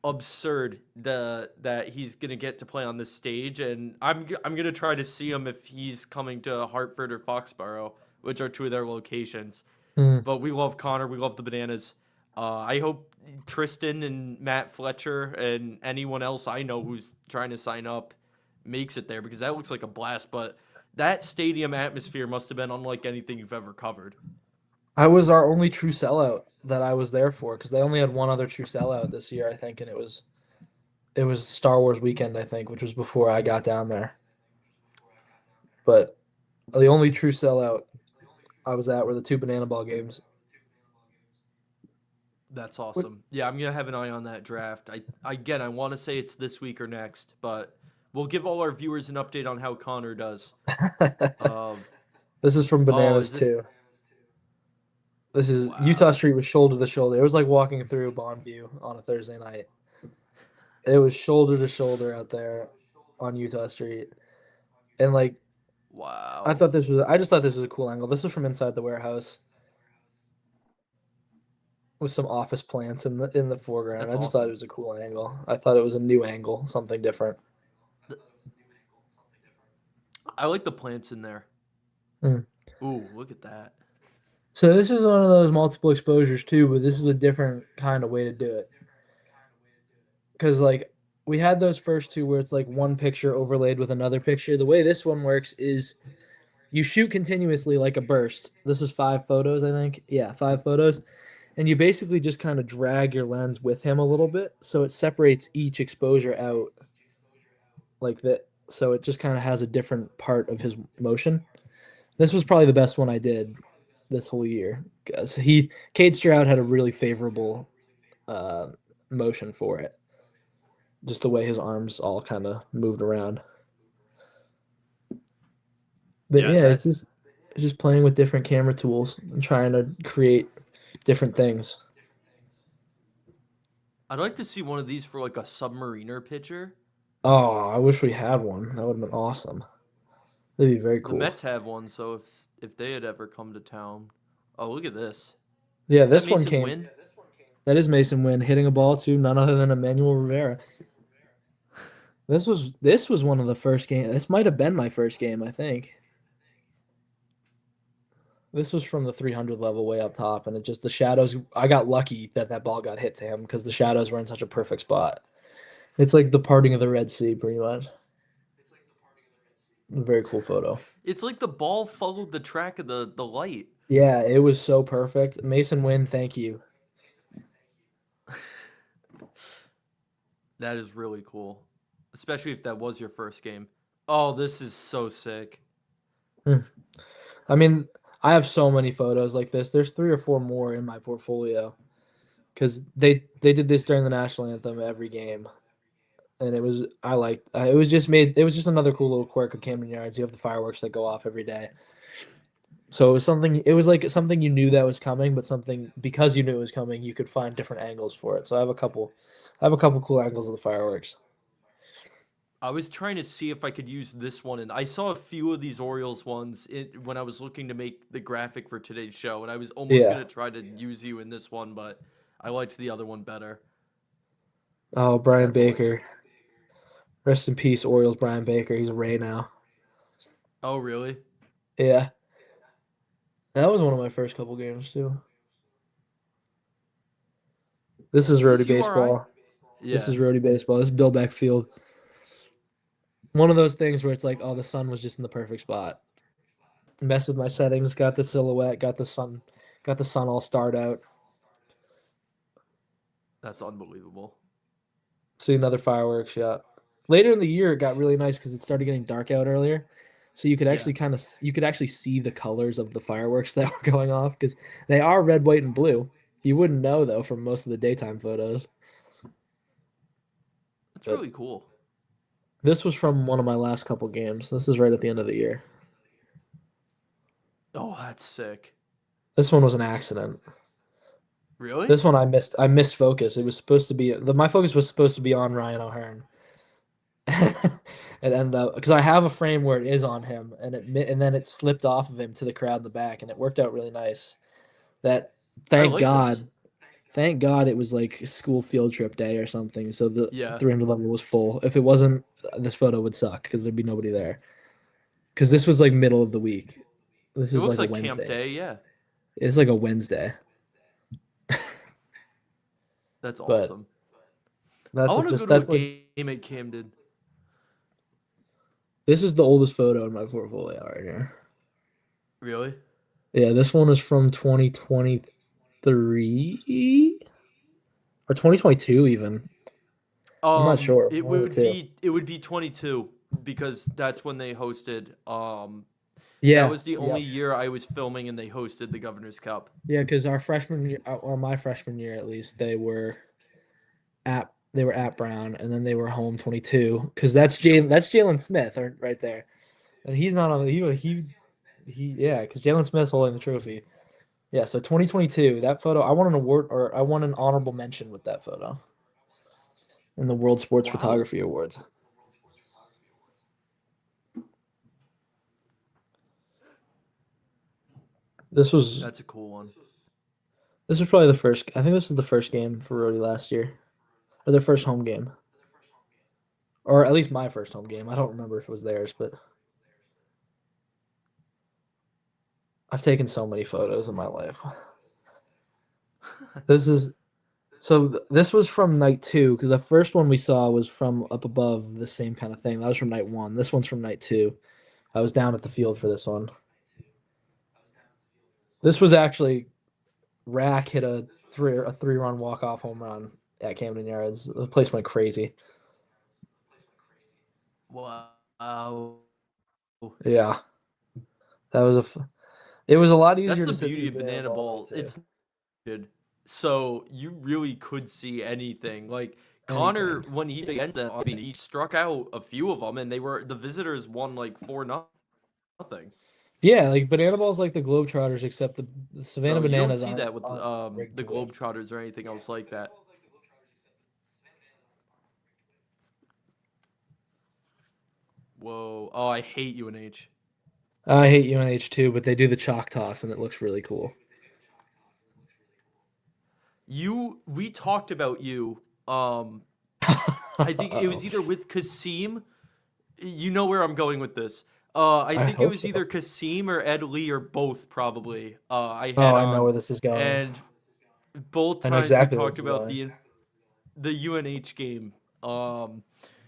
S1: absurd that he's gonna get to play on this stage, and I'm gonna try to see him if he's coming to Hartford or Foxborough, which are two of their locations.
S2: Hmm.
S1: But we love Connor. We love the bananas. I hope Tristan and Matt Fletcher and anyone else I know who's trying to sign up makes it there because that looks like a blast. But that stadium atmosphere must have been unlike anything you've ever covered.
S2: I was our only true sellout that I was there for because they only had one other true sellout this year, I think, and it was Star Wars weekend, I think, which was before I got down there. But the only true sellout I was at were the two banana ball games.
S1: That's
S2: Which-
S1: awesome. Yeah, I'm gonna have an eye on that draft. I want to say it's this week or next, but we'll give all our viewers an update on how Connor does. Um,
S2: This is from
S1: oh,
S2: Bananas
S1: is this
S2: too. This is Utah
S1: wow?
S2: Street was shoulder to shoulder. It was like walking through Bonneview on a Thursday night. It was shoulder to shoulder out there on Utah Street. And like
S1: Wow,
S2: I just thought this was a cool angle. This was from inside the warehouse with some office plants in the foreground.
S1: that's
S2: I just thought it
S1: awesome.
S2: was a cool angle. I thought it was a new angle, something different.
S1: I like the plants in there.
S2: Hmm.
S1: Ooh, look at that.
S2: So this is one of those multiple exposures too, but this is a different kind of way to do it. Because like we had those first two where it's like one picture overlaid with another picture. The way this one works is you shoot continuously like a burst. This is 5 photos, I think. Yeah, 5 photos. And you basically just kind of drag your lens with him a little bit so it separates each exposure out like that. So it just kind of has a different part of his motion. This was probably the best one I did this whole year because Cade Stroud had a really favorable uh, motion for it. Just the way his arms all kind of moved around. But
S1: Yeah,
S2: yeah,
S1: that
S2: it's just playing with different camera tools and trying to create different things.
S1: I'd like to see one of these for like a submariner pitcher.
S2: Oh, I wish we had one. That would have been awesome. That'd be very
S1: The
S2: cool.
S1: Mets have one, so if they had ever come to town. Oh, look at this.
S2: Yeah,
S1: Is that
S2: this one
S1: Mason
S2: came.
S1: Wynn?
S2: That is Mason Wynn hitting a ball to none other than Emmanuel Rivera. This was one of the first game. This might have been my first game, I think. This was from the 300 level way up top, and it just the shadows. I got lucky that that ball got hit to him because the shadows were in such a perfect spot. It's like the parting of the Red Sea, pretty much. A very cool photo.
S1: It's like the ball followed the track of the light.
S2: Yeah, it was so perfect. Mason Wynn, thank you.
S1: That is really cool, especially if that was your first game. Oh, this is so sick.
S2: Hmm. I mean, I have so many photos like this. There's three or four more in my portfolio because they did this during the national anthem every game, and it was I liked. It was just made. It was just another cool little quirk of Camden Yards. You have the fireworks that go off every day. So it was something. It was like something you knew that was coming, but something because you knew it was coming, you could find different angles for it. So I have a couple. I have a couple cool angles of the fireworks.
S1: I was trying to see if I could use this one, and I saw a few of these Orioles ones when I was looking to make the graphic for today's show, and I was almost
S2: Yeah.
S1: gonna try to use you in this one, but I liked the other one better.
S2: Oh, Brian
S1: That's
S2: Baker.
S1: electric.
S2: Rest in peace, Orioles. Brian Baker. He's a Ray now.
S1: Oh, really?
S2: Yeah. That was one of my first couple games too. This is
S1: Is this
S2: Rhode
S1: URI?
S2: baseball. This
S1: Yeah.
S2: is Rhode baseball. This is Bill Beck Field. One of those things where it's like, oh, the sun was just in the perfect spot. Messed with my settings, got the silhouette, got the sun all starred out.
S1: That's unbelievable.
S2: See another fireworks shot. Later in the year, it got really nice because it started getting dark out earlier, so you could
S1: Yeah.
S2: actually you could actually see the colors of the fireworks that were going off because they are red, white, and blue. You wouldn't know though from most of the daytime photos.
S1: That's
S2: But
S1: really cool.
S2: this was from one of my last couple games. This is right at the end of the year.
S1: Oh, that's sick.
S2: This one was an accident.
S1: Really?
S2: This one I missed. I missed focus. It was supposed to be my focus was supposed to be on Ryan O'Hearn. It ended up because I have a frame where it is on him, and then it slipped off of him to the crowd in the back, and it worked out really nice. That
S1: I
S2: thank
S1: like this.
S2: God, thank God it was like school field trip day or something, so the
S1: Yeah.
S2: 300 level was full. If it wasn't, this photo would suck because there'd be nobody there. Because this was like middle of the week. This
S1: It
S2: is
S1: looks
S2: like a
S1: like camp
S2: Wednesday.
S1: day. Yeah.
S2: It's like a Wednesday,
S1: That's
S2: but
S1: awesome. I
S2: that's
S1: want to go
S2: just
S1: to a
S2: that's like
S1: game at Camden.
S2: this is the oldest photo in my portfolio right here.
S1: Really?
S2: Yeah, this one is from 2023 or 2022 even. I'm not sure.
S1: It
S2: One of the
S1: would
S2: two.
S1: be it would be 22 because that's when they hosted. That
S2: Yeah,
S1: was the
S2: yeah,
S1: only year I was filming and they hosted the Governor's Cup.
S2: yeah. Because our freshman year, or my freshman year at least, they were at Brown, and then they were home 22. Because that's Jalen Smith right there, and he's not on the he yeah. Because Jalen Smith's holding the trophy. Yeah, so 2022, that photo, I won an award or I won an honorable mention with that photo in the World Sports
S1: Wow,
S2: Photography Awards. This was
S1: that's a cool one.
S2: this was probably the first. I think this was the first game for Rhody last year, or their first home game, or at least my first home game. I don't remember if it was theirs, but I've taken so many photos in my life. This is this was from night two because the first one we saw was from up above the same kind of thing. That was from night one. This one's from night two. I was down at the field for this one. This was actually Rack hit a 3 run walk off home run at Camden Yards. The place went crazy.
S1: Wow.
S2: Yeah, that was it was a lot
S1: That's
S2: easier
S1: the
S2: to sit
S1: beauty
S2: through
S1: of
S2: banana
S1: banana
S2: ball though
S1: ball.
S2: too.
S1: It's good. So you really could see anything. Like Connor,
S2: Anything.
S1: when he against them, I mean, he struck out a few of them, and they were the visitors won like 4-0.
S2: Yeah, like banana ball's like the Globetrotters, except the Savannah
S1: So you don't
S2: Bananas
S1: see
S2: aren't
S1: that with
S2: aren't rigged
S1: the
S2: to win.
S1: Globetrotters or anything else like that. Whoa. Oh, I hate UNH.
S2: I hate UNH too, but they do the chalk toss and it looks really cool.
S1: We talked about you. I think it
S2: Uh-oh.
S1: was either with Kasim. You know where I'm going with this. I
S2: I
S1: think it
S2: hope
S1: was either
S2: so.
S1: Kasim or Ed Lee or both probably. I
S2: Oh,
S1: had
S2: I know
S1: on,
S2: where this is going.
S1: and both
S2: I know
S1: times we
S2: exactly where this
S1: talked
S2: is
S1: about
S2: going.
S1: the UNH game. Um,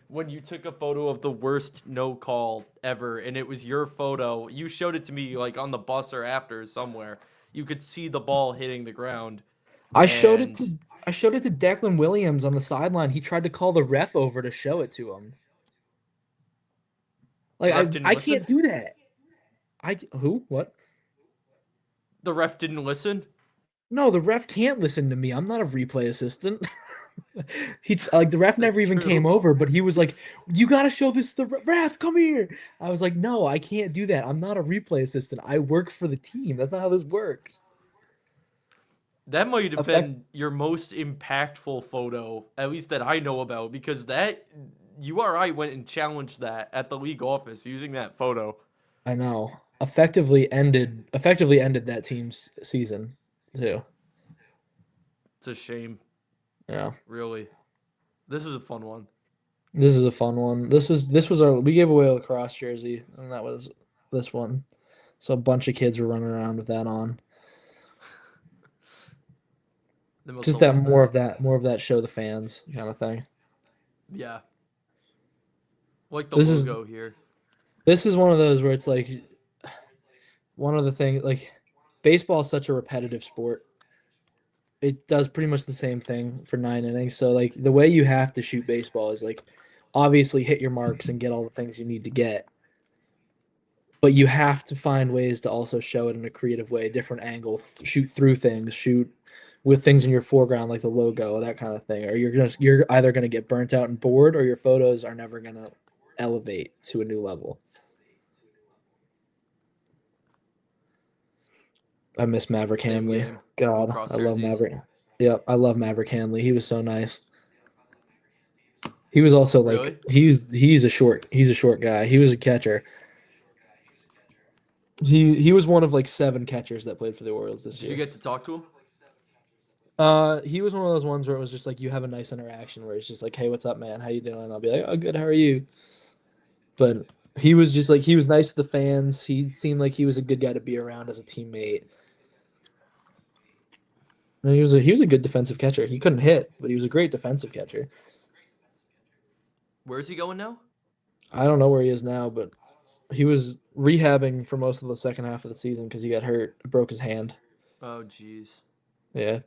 S1: when you took a photo of the worst no call ever, and it was your photo. You showed it to me like on the bus or after somewhere. You could see the ball hitting the ground,
S2: I showed it
S1: and
S2: to I showed it to Declan Williams on the sideline. He tried to call the ref over to show it to him.
S1: the
S2: Like
S1: ref
S2: I
S1: didn't
S2: can't
S1: listen.
S2: do that. I who? What?
S1: The ref didn't listen.
S2: No, the ref can't listen to me. I'm not a replay assistant. He like the ref never
S1: That's
S2: even came
S1: true.
S2: over, but he was like, "You got to show this to the ref. Come here." I was like, "No, I can't do that. I'm not a replay assistant. I work for the team. That's not how this works."
S1: That might have
S2: Effect.
S1: been your most impactful photo, at least that I know about, because that URI went and challenged that at the league office using that photo.
S2: I know. Effectively ended that team's season too.
S1: It's a shame,
S2: Yeah.
S1: really. This is a fun one.
S2: This is a fun one. This was our we gave away a lacrosse jersey, and that was this one. So a bunch of kids were running around with that on.
S1: They must
S2: Just
S1: have
S2: that
S1: loved
S2: more
S1: that.
S2: of that, more of that show the fans kind of thing.
S1: Yeah, like the
S2: This is
S1: logo here.
S2: this is one of those where it's like one of the things like baseball is such a repetitive sport. It does pretty much the same thing for 9 innings. So like the way you have to shoot baseball is like obviously hit your marks and get all the things you need to get. But you have to find ways to also show it in a creative way, different angle, shoot through things, shoot with things in your foreground like the logo, that kind of thing. Or you're either gonna get burnt out and bored, or your photos are never gonna elevate to a new level. I miss Maverick
S1: Same
S2: Hanley.
S1: game.
S2: God,
S1: Lacrosse
S2: I love
S1: jerseys.
S2: Maverick. Yep, I love Maverick Hanley. He was so nice. He was also like
S1: Really?
S2: he's a short guy. He was a catcher. He was one of like seven catchers that played for the Orioles this
S1: Did you
S2: year.
S1: get to talk to him?
S2: He was one of those ones where it was just like you have a nice interaction where it's just like, "Hey, what's up, man? How you doing?" I'll be like, "Oh, good. How are you?" But he was just like he was nice to the fans. He seemed like he was a good guy to be around as a teammate. And he was a good defensive catcher. He couldn't hit, but he was a great defensive catcher.
S1: Where's he going now?
S2: I don't know where he is now, but he was rehabbing for most of the second half of the season because he got hurt, broke his hand.
S1: Oh, jeez.
S2: Yeah,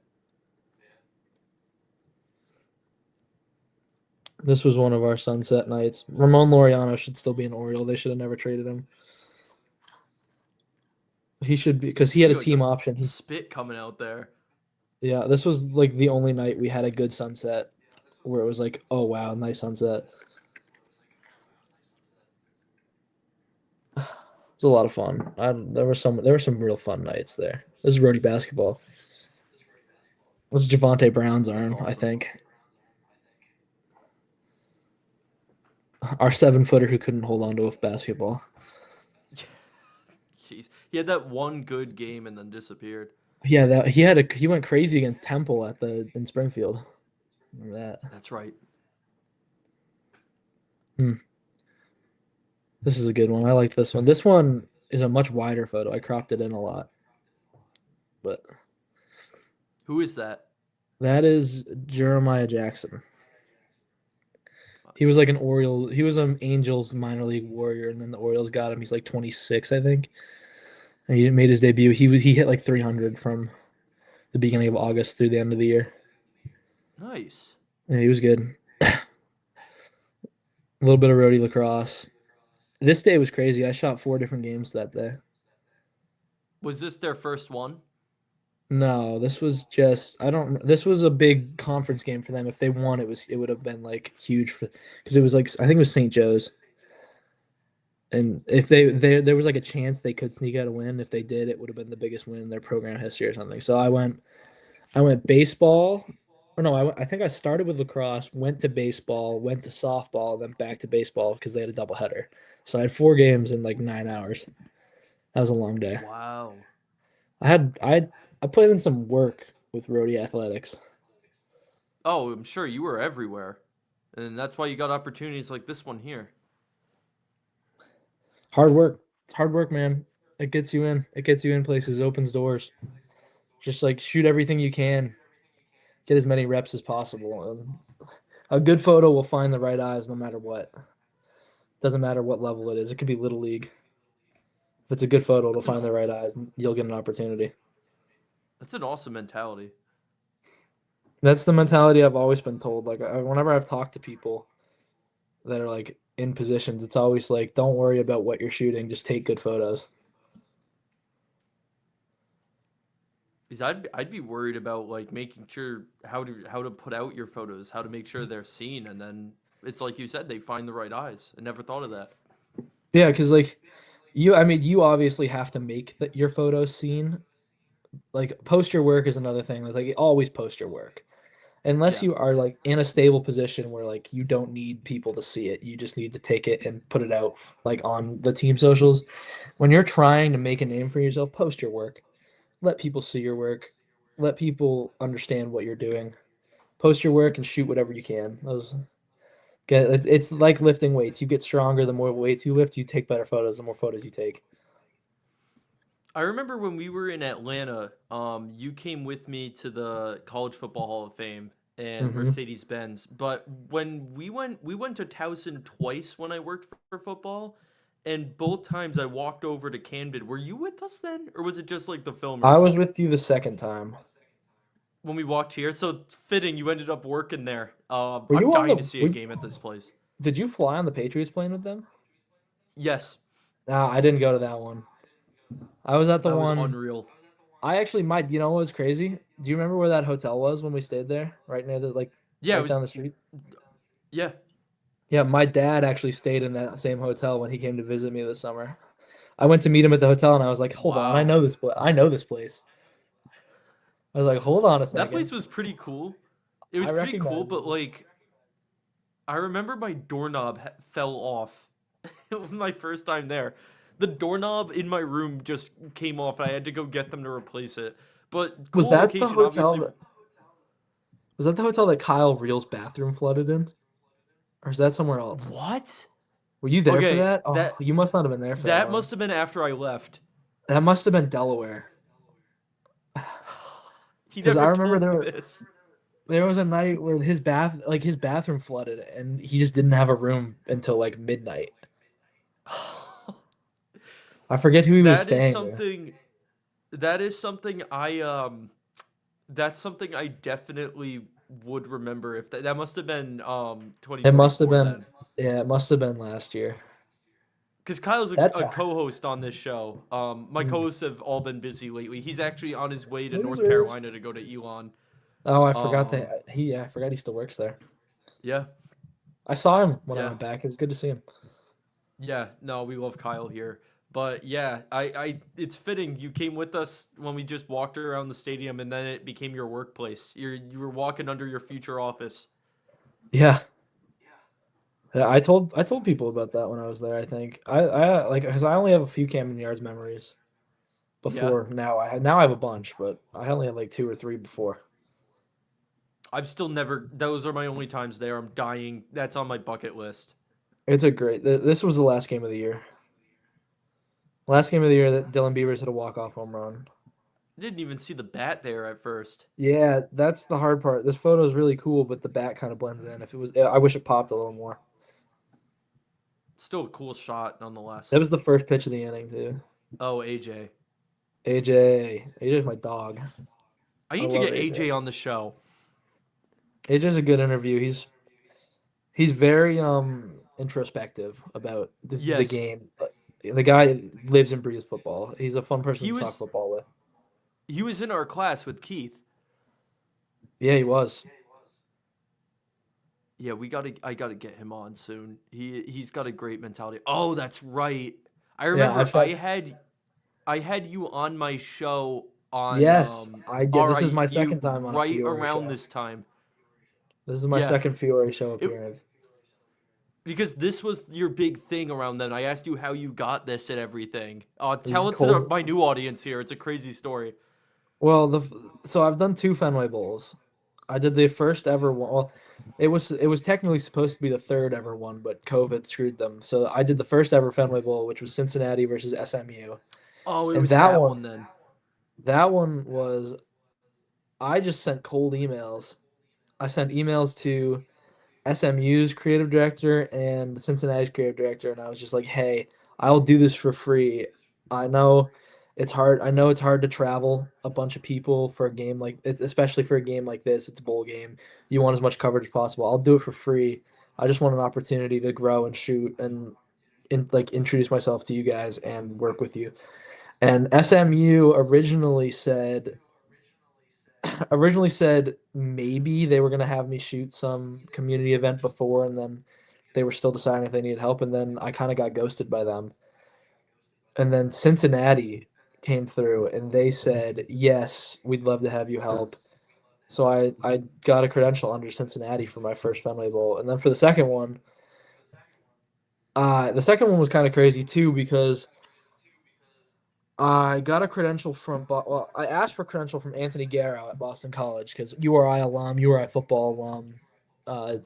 S2: this was one of our sunset nights. Ramon Laureano should still be an Oriole. They should have never traded him. He should be
S1: You
S2: because
S1: can
S2: he had
S1: see
S2: a
S1: like
S2: team
S1: the
S2: option.
S1: spit coming out there.
S2: Yeah, this was like the only night we had a good sunset where it was like, oh wow, nice sunset. It was a lot of fun. There were some real fun nights there. This is Rhode basketball. This is Javante Brown's
S1: That's
S2: arm, I
S1: awesome.
S2: think. Our 7-footer who couldn't hold on to a basketball.
S1: Jeez. He had that one good game and then disappeared.
S2: Yeah, that he went crazy against Temple at the in Springfield. Remember that?
S1: That's right.
S2: Hmm. This is a good one. I like this one. This one is a much wider photo. I cropped it in a lot, but
S1: Who is that?
S2: that is Jeremiah Jackson. He was like
S1: Gotcha.
S2: an Orioles. He was an Angels minor league warrior, and then the Orioles got him. He's like 26, I think, and he made his debut. He hit like 300 from the beginning of August through the end of the year.
S1: Nice.
S2: Yeah, he was good. A little bit of roadie lacrosse. This day was crazy. I shot 4 different games that day.
S1: Was this their first one?
S2: No, this was just I don't. This was a big conference game for them. If they won, it would have been like huge for because it was like I think it was St. Joe's, and if there was like a chance they could sneak out a win. If they did, it would have been the biggest win in their program history or something. So I went baseball. Or no, I think I started with lacrosse, went to baseball, went to softball, then back to baseball because they had a doubleheader. So I had 4 games in like 9 hours. That was a long day.
S1: Wow.
S2: I had I played in some work with Rhode athletics.
S1: Oh, I'm sure you were everywhere And that's why you got opportunities like this one here.
S2: Hard work. It's hard work, man. It gets you in. It gets you in places, opens doors. Just like shoot everything you can, get as many reps as possible. And a good photo will find the right eyes no matter what. Doesn't matter what level it is. It could be little league. If it's a good photo, it'll
S1: That's an
S2: find the right eyes and you'll get an opportunity.
S1: that's an awesome mentality.
S2: That's the mentality I've always been told. Like whenever I've talked to people that are like in positions, it's always like, don't worry about what you're shooting, just take good photos.
S1: Because I'd be worried about like making sure how to put out your photos, how to make sure they're seen, and then it's like you said, they find the right eyes. I never thought of that.
S2: Yeah, because like I mean, you obviously have to make your photos seen. Like post your work is another thing. Like always post your work. Unless
S1: Yeah.
S2: you are like in a stable position where like you don't need people to see it. You just need to take it and put it out like on the team socials. When you're trying to make a name for yourself, post your work. Let people see your work. Let people understand what you're doing. Post your work and shoot whatever you can. Those get it's like lifting weights. You get stronger the more weights you lift, you take better photos the more photos you take.
S1: I remember when we were in Atlanta, you came with me to the College Football Hall of Fame and
S2: Hmm.
S1: Mercedes Benz. But when we went to Towson twice when I worked for football, and both times I walked over to Canvid. Were you with us then, or was it just like the
S2: I
S1: filmers
S2: was with you the second time.
S1: when we walked here? So it's fitting you ended up working there.
S2: Were
S1: I'm
S2: you on
S1: dying
S2: the
S1: to see a game at this place.
S2: did you fly on the Patriots plane with them?
S1: Yes,
S2: Nah, I didn't go to that one. I was at the
S1: that was
S2: one.
S1: unreal.
S2: I actually might. You know what was crazy? Do you remember where that hotel was when we stayed there? Right near the like
S1: Yeah, it
S2: right
S1: was.
S2: down the street.
S1: Yeah,
S2: Yeah, my dad actually stayed in that same hotel when he came to visit me this summer. I went to meet him at the hotel and I was like, "Hold on, I
S1: wow.
S2: know this place. I know this place." I was like, "Hold on a
S1: That
S2: second.
S1: place was pretty cool. It was
S2: I
S1: pretty cool,
S2: recognize
S1: but
S2: this."
S1: like I remember my doorknob fell off my first time there. The doorknob in my room just came off. I had to go get them to replace it. But
S2: Was
S1: cool
S2: that the
S1: location,
S2: hotel
S1: obviously.
S2: that was that the hotel that Kyle Reel's bathroom flooded in? Or is that somewhere else?
S1: What?
S2: Were you there for
S1: Okay,
S2: that? Oh,
S1: that
S2: you must not have been there for that
S1: that
S2: one.
S1: must have been after I left.
S2: That must have been Delaware.
S1: He
S2: Because I
S1: never
S2: remember
S1: told me this.
S2: there was a night where his bathroom flooded and he just didn't have a room until like midnight. I forget who he was
S1: That is
S2: staying with.
S1: something that is something I that's something I definitely would remember if that must have been
S2: It must have
S1: 2024
S2: been,
S1: then.
S2: yeah, it must have been last year.
S1: Because Kyle's
S2: That
S1: a
S2: time.
S1: co-host on this show. My
S2: Mm.
S1: co-hosts have all been busy lately. He's actually on his way to North
S2: Losers.
S1: Carolina to go to Elon.
S2: Oh, I forgot
S1: Um,
S2: that I forgot he still works there.
S1: yeah,
S2: I saw him when I
S1: yeah,
S2: went back. It was good to see him.
S1: yeah. No, we love Kyle here. But yeah, it's fitting. You came with us when we just walked around the stadium, and then it became your workplace. You were walking under your future office.
S2: Yeah. Yeah, I told people about that when I was there, I think. I like because I only have a few Camden Yards memories
S1: Yeah,
S2: before now I have a bunch, but I only had like two or three before.
S1: I've still never. Those are my only times there. I'm dying. That's on my bucket list.
S2: It's a great this was the last game of the year. Last game of the year that Dylan Beavers hit a walk-off home run.
S1: I didn't even see the bat there at first.
S2: Yeah, that's the hard part. This photo is really cool, but the bat kind of blends in. If it was, I wish it popped a little more.
S1: Still a cool shot nonetheless.
S2: That was the first pitch of the inning too.
S1: Oh, AJ.
S2: AJ's my dog.
S1: I
S2: I
S1: need to
S2: love
S1: get
S2: AJ.
S1: AJ on the show.
S2: AJ's a good interview. He's very introspective about the
S1: Yes,
S2: game. But the guy lives and breathes football. He's a fun person
S1: he
S2: to talk
S1: was
S2: football with.
S1: he was in our class with Keith.
S2: Yeah, he was.
S1: Yeah, I gotta get him on soon. He's got a great mentality. Oh, that's right. I
S2: Yeah,
S1: remember
S2: I've had.
S1: I had you on my show on
S2: Yes, I did.
S1: all
S2: This is
S1: right,
S2: my
S1: you
S2: second time on a
S1: right
S2: Fiore
S1: around
S2: show.
S1: this time.
S2: This is my
S1: Yeah.
S2: second Fiore show
S1: It
S2: appearance.
S1: because this was your big thing around then. I asked you how you got this and everything.
S2: It was
S1: Tell it to
S2: cold.
S1: my new audience here. It's a crazy story.
S2: Well, so I've done two Fenway Bowls. I did the first ever one. Well, It was technically supposed to be the third ever one, but COVID screwed them. So I did the first ever Fenway Bowl, which was Cincinnati versus SMU.
S1: Oh, it
S2: And
S1: was that one then.
S2: that one was I just sent cold emails. I sent emails to SMU's creative director and Cincinnati's creative director, and I was just like, "Hey, I'll do this for free. I know it's hard. I know it's hard to travel a bunch of people for a game like it's especially for a game like this. It's a bowl game. You want as much coverage as possible. I'll do it for free. I just want an opportunity to grow and shoot and like introduce myself to you guys and work with you." And SMU originally said maybe they were gonna have me shoot some community event before, and then they were still deciding if they needed help, and then I kind of got ghosted by them. And then Cincinnati came through, and they said, "Yes, we'd love to have you help." So I got a credential under Cincinnati for my first Fenway Bowl, and then for the second one was kind of crazy too because I got a credential well, I asked for a credential from Anthony Garrow at Boston College because URI alum, URI football alum. Uh,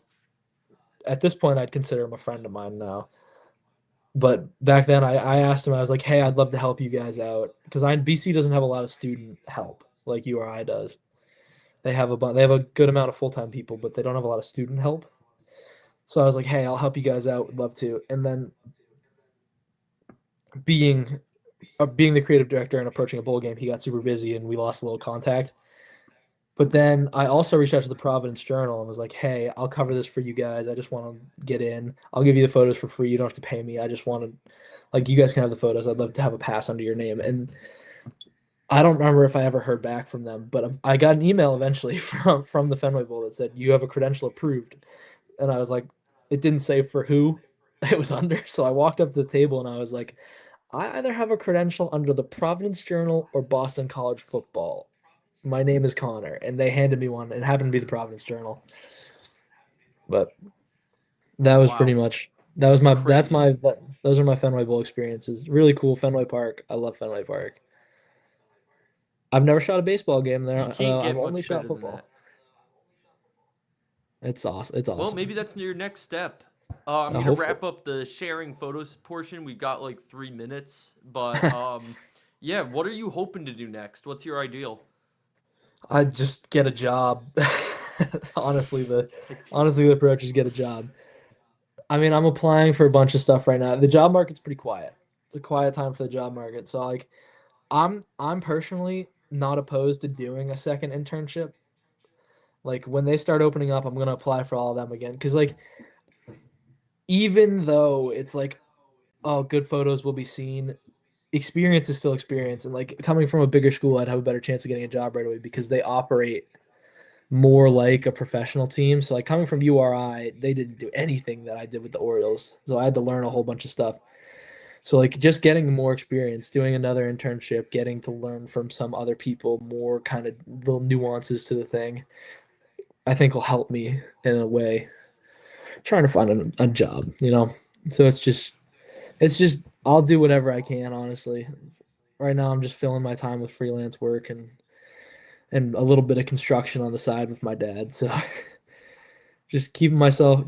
S2: at this point, I'd consider him a friend of mine now. But back then, I asked him, I was like, hey, I'd love to help you guys out because BC doesn't have a lot of student help like URI does. They have a good amount of full time people, but they don't have a lot of student help. So I was like, hey, I'll help you guys out. Would love to. And then being being the creative director and approaching a bowl game, he got super busy and we lost a little contact. But then I also reached out to the Providence Journal and was like, "Hey, I'll cover this for you guys. I just want to get in. I'll give you the photos for free. You don't have to pay me. I just want to, like, you guys can have the photos. I'd love to have a pass under your name." And I don't remember if I ever heard back from them, but I got an email eventually from the Fenway Bowl that said you have a credential approved, and I was like, it didn't say for who it was under. So I walked up to the table and I was like, I either have a credential under the Providence Journal or Boston College football. My name is Connor, and they handed me one. It happened to be the Providence Journal, but that was pretty
S1: Wow,
S2: much that was my that's
S1: crazy.
S2: my those are my Fenway Bowl experiences. Really cool Fenway Park. I love Fenway Park. I've never shot a baseball game
S1: You
S2: there.
S1: can't
S2: I've
S1: get
S2: only
S1: much
S2: shot
S1: better than
S2: football.
S1: that.
S2: It's awesome. It's
S1: Well,
S2: awesome.
S1: maybe that's your next step. I'm gonna
S2: Hopefully,
S1: wrap up the sharing photos portion. We've got like 3 minutes, but yeah. What are you hoping to do next? What's your ideal?
S2: I just get a job. honestly, the
S1: I feel
S2: honestly
S1: you.
S2: the approach is get a job. I mean, I'm applying for a bunch of stuff right now. The job market's pretty quiet. It's a quiet time for the job market. So like I'm personally not opposed to doing a second internship. Like when they start opening up, I'm gonna apply for all of them again. Cause like even though it's like, oh, good photos will be seen, experience is still experience. And like coming from a bigger school, I'd have a better chance of getting a job right away because they operate more like a professional team. So like coming from URI, they didn't do anything that I did with the Orioles. So I had to learn a whole bunch of stuff. So like just getting more experience, doing another internship, getting to learn from some other people, more kind of little nuances to the thing, I think will help me in a way. Trying to find a job, you know. So it's just I'll do whatever I can, honestly. Right now I'm just filling my time with freelance work and a little bit of construction on the side with my dad. So just keeping myself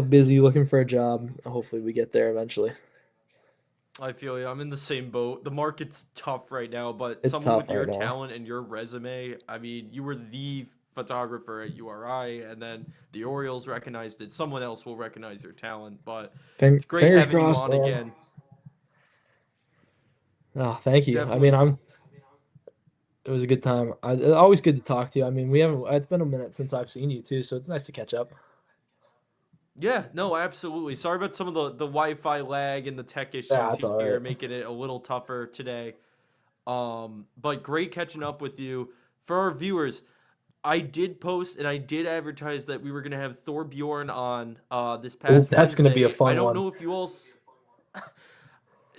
S2: busy looking for a job. Hopefully we get there eventually.
S1: I feel you. I'm in the same boat. The market's tough right now, but
S2: It's
S1: someone
S2: tough
S1: with your
S2: right now.
S1: talent and your resume, I mean, you were the photographer at URI, and then the Orioles recognized it. Someone else will recognize your talent, but it's great
S2: Fingers
S1: having you
S2: crossed,
S1: on
S2: man.
S1: again.
S2: Oh, thank you. I mean,
S1: Definitely.
S2: it was a good time. Always good to talk to you. I mean, we haven't. It's been a minute since I've seen you too, so it's nice to catch up.
S1: Yeah, no, absolutely. Sorry about some of the Wi-Fi lag and the tech
S2: Yeah,
S1: issues
S2: that's all
S1: here,
S2: right.
S1: making it a little tougher today. But great catching up with you. For our viewers, I did post and I did advertise that we were gonna have Thor Bjorn on this
S2: Oh,
S1: past
S2: that's gonna be a
S1: Wednesday. I
S2: fun
S1: don't
S2: one.
S1: know if you all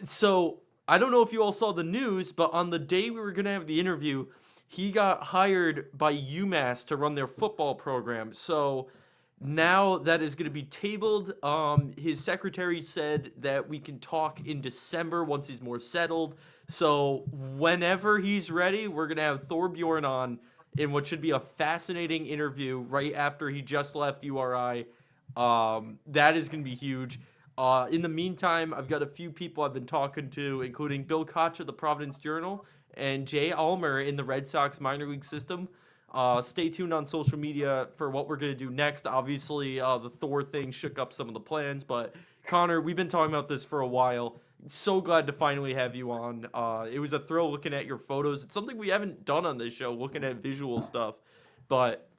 S1: so I don't know if you all saw the news, but on the day we were gonna have the interview, he got hired by UMass to run their football program. So now that is going to be tabled. His secretary said that we can talk in December once he's more settled. So whenever he's ready, we're gonna have Thorbjorn on, in what should be a fascinating interview right after he just left URI. That is going to be huge. In the meantime, I've got a few people I've been talking to, including Bill Koch of the Providence Journal and Jay Ulmer in the Red Sox minor league system. Stay tuned on social media for what we're going to do next. Obviously, the Thor thing shook up some of the plans, but Connor, we've been talking about this for a while. So glad to finally have you on. It was a thrill looking at your photos. It's something we haven't done on this show, looking at visual stuff, but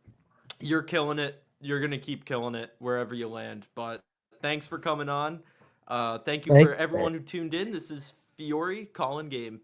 S1: you're killing it. You're going to keep killing it wherever you land. But thanks for coming on. Thank you
S2: Thank
S1: for
S2: you.
S1: everyone who tuned in. This is Fiore calling game.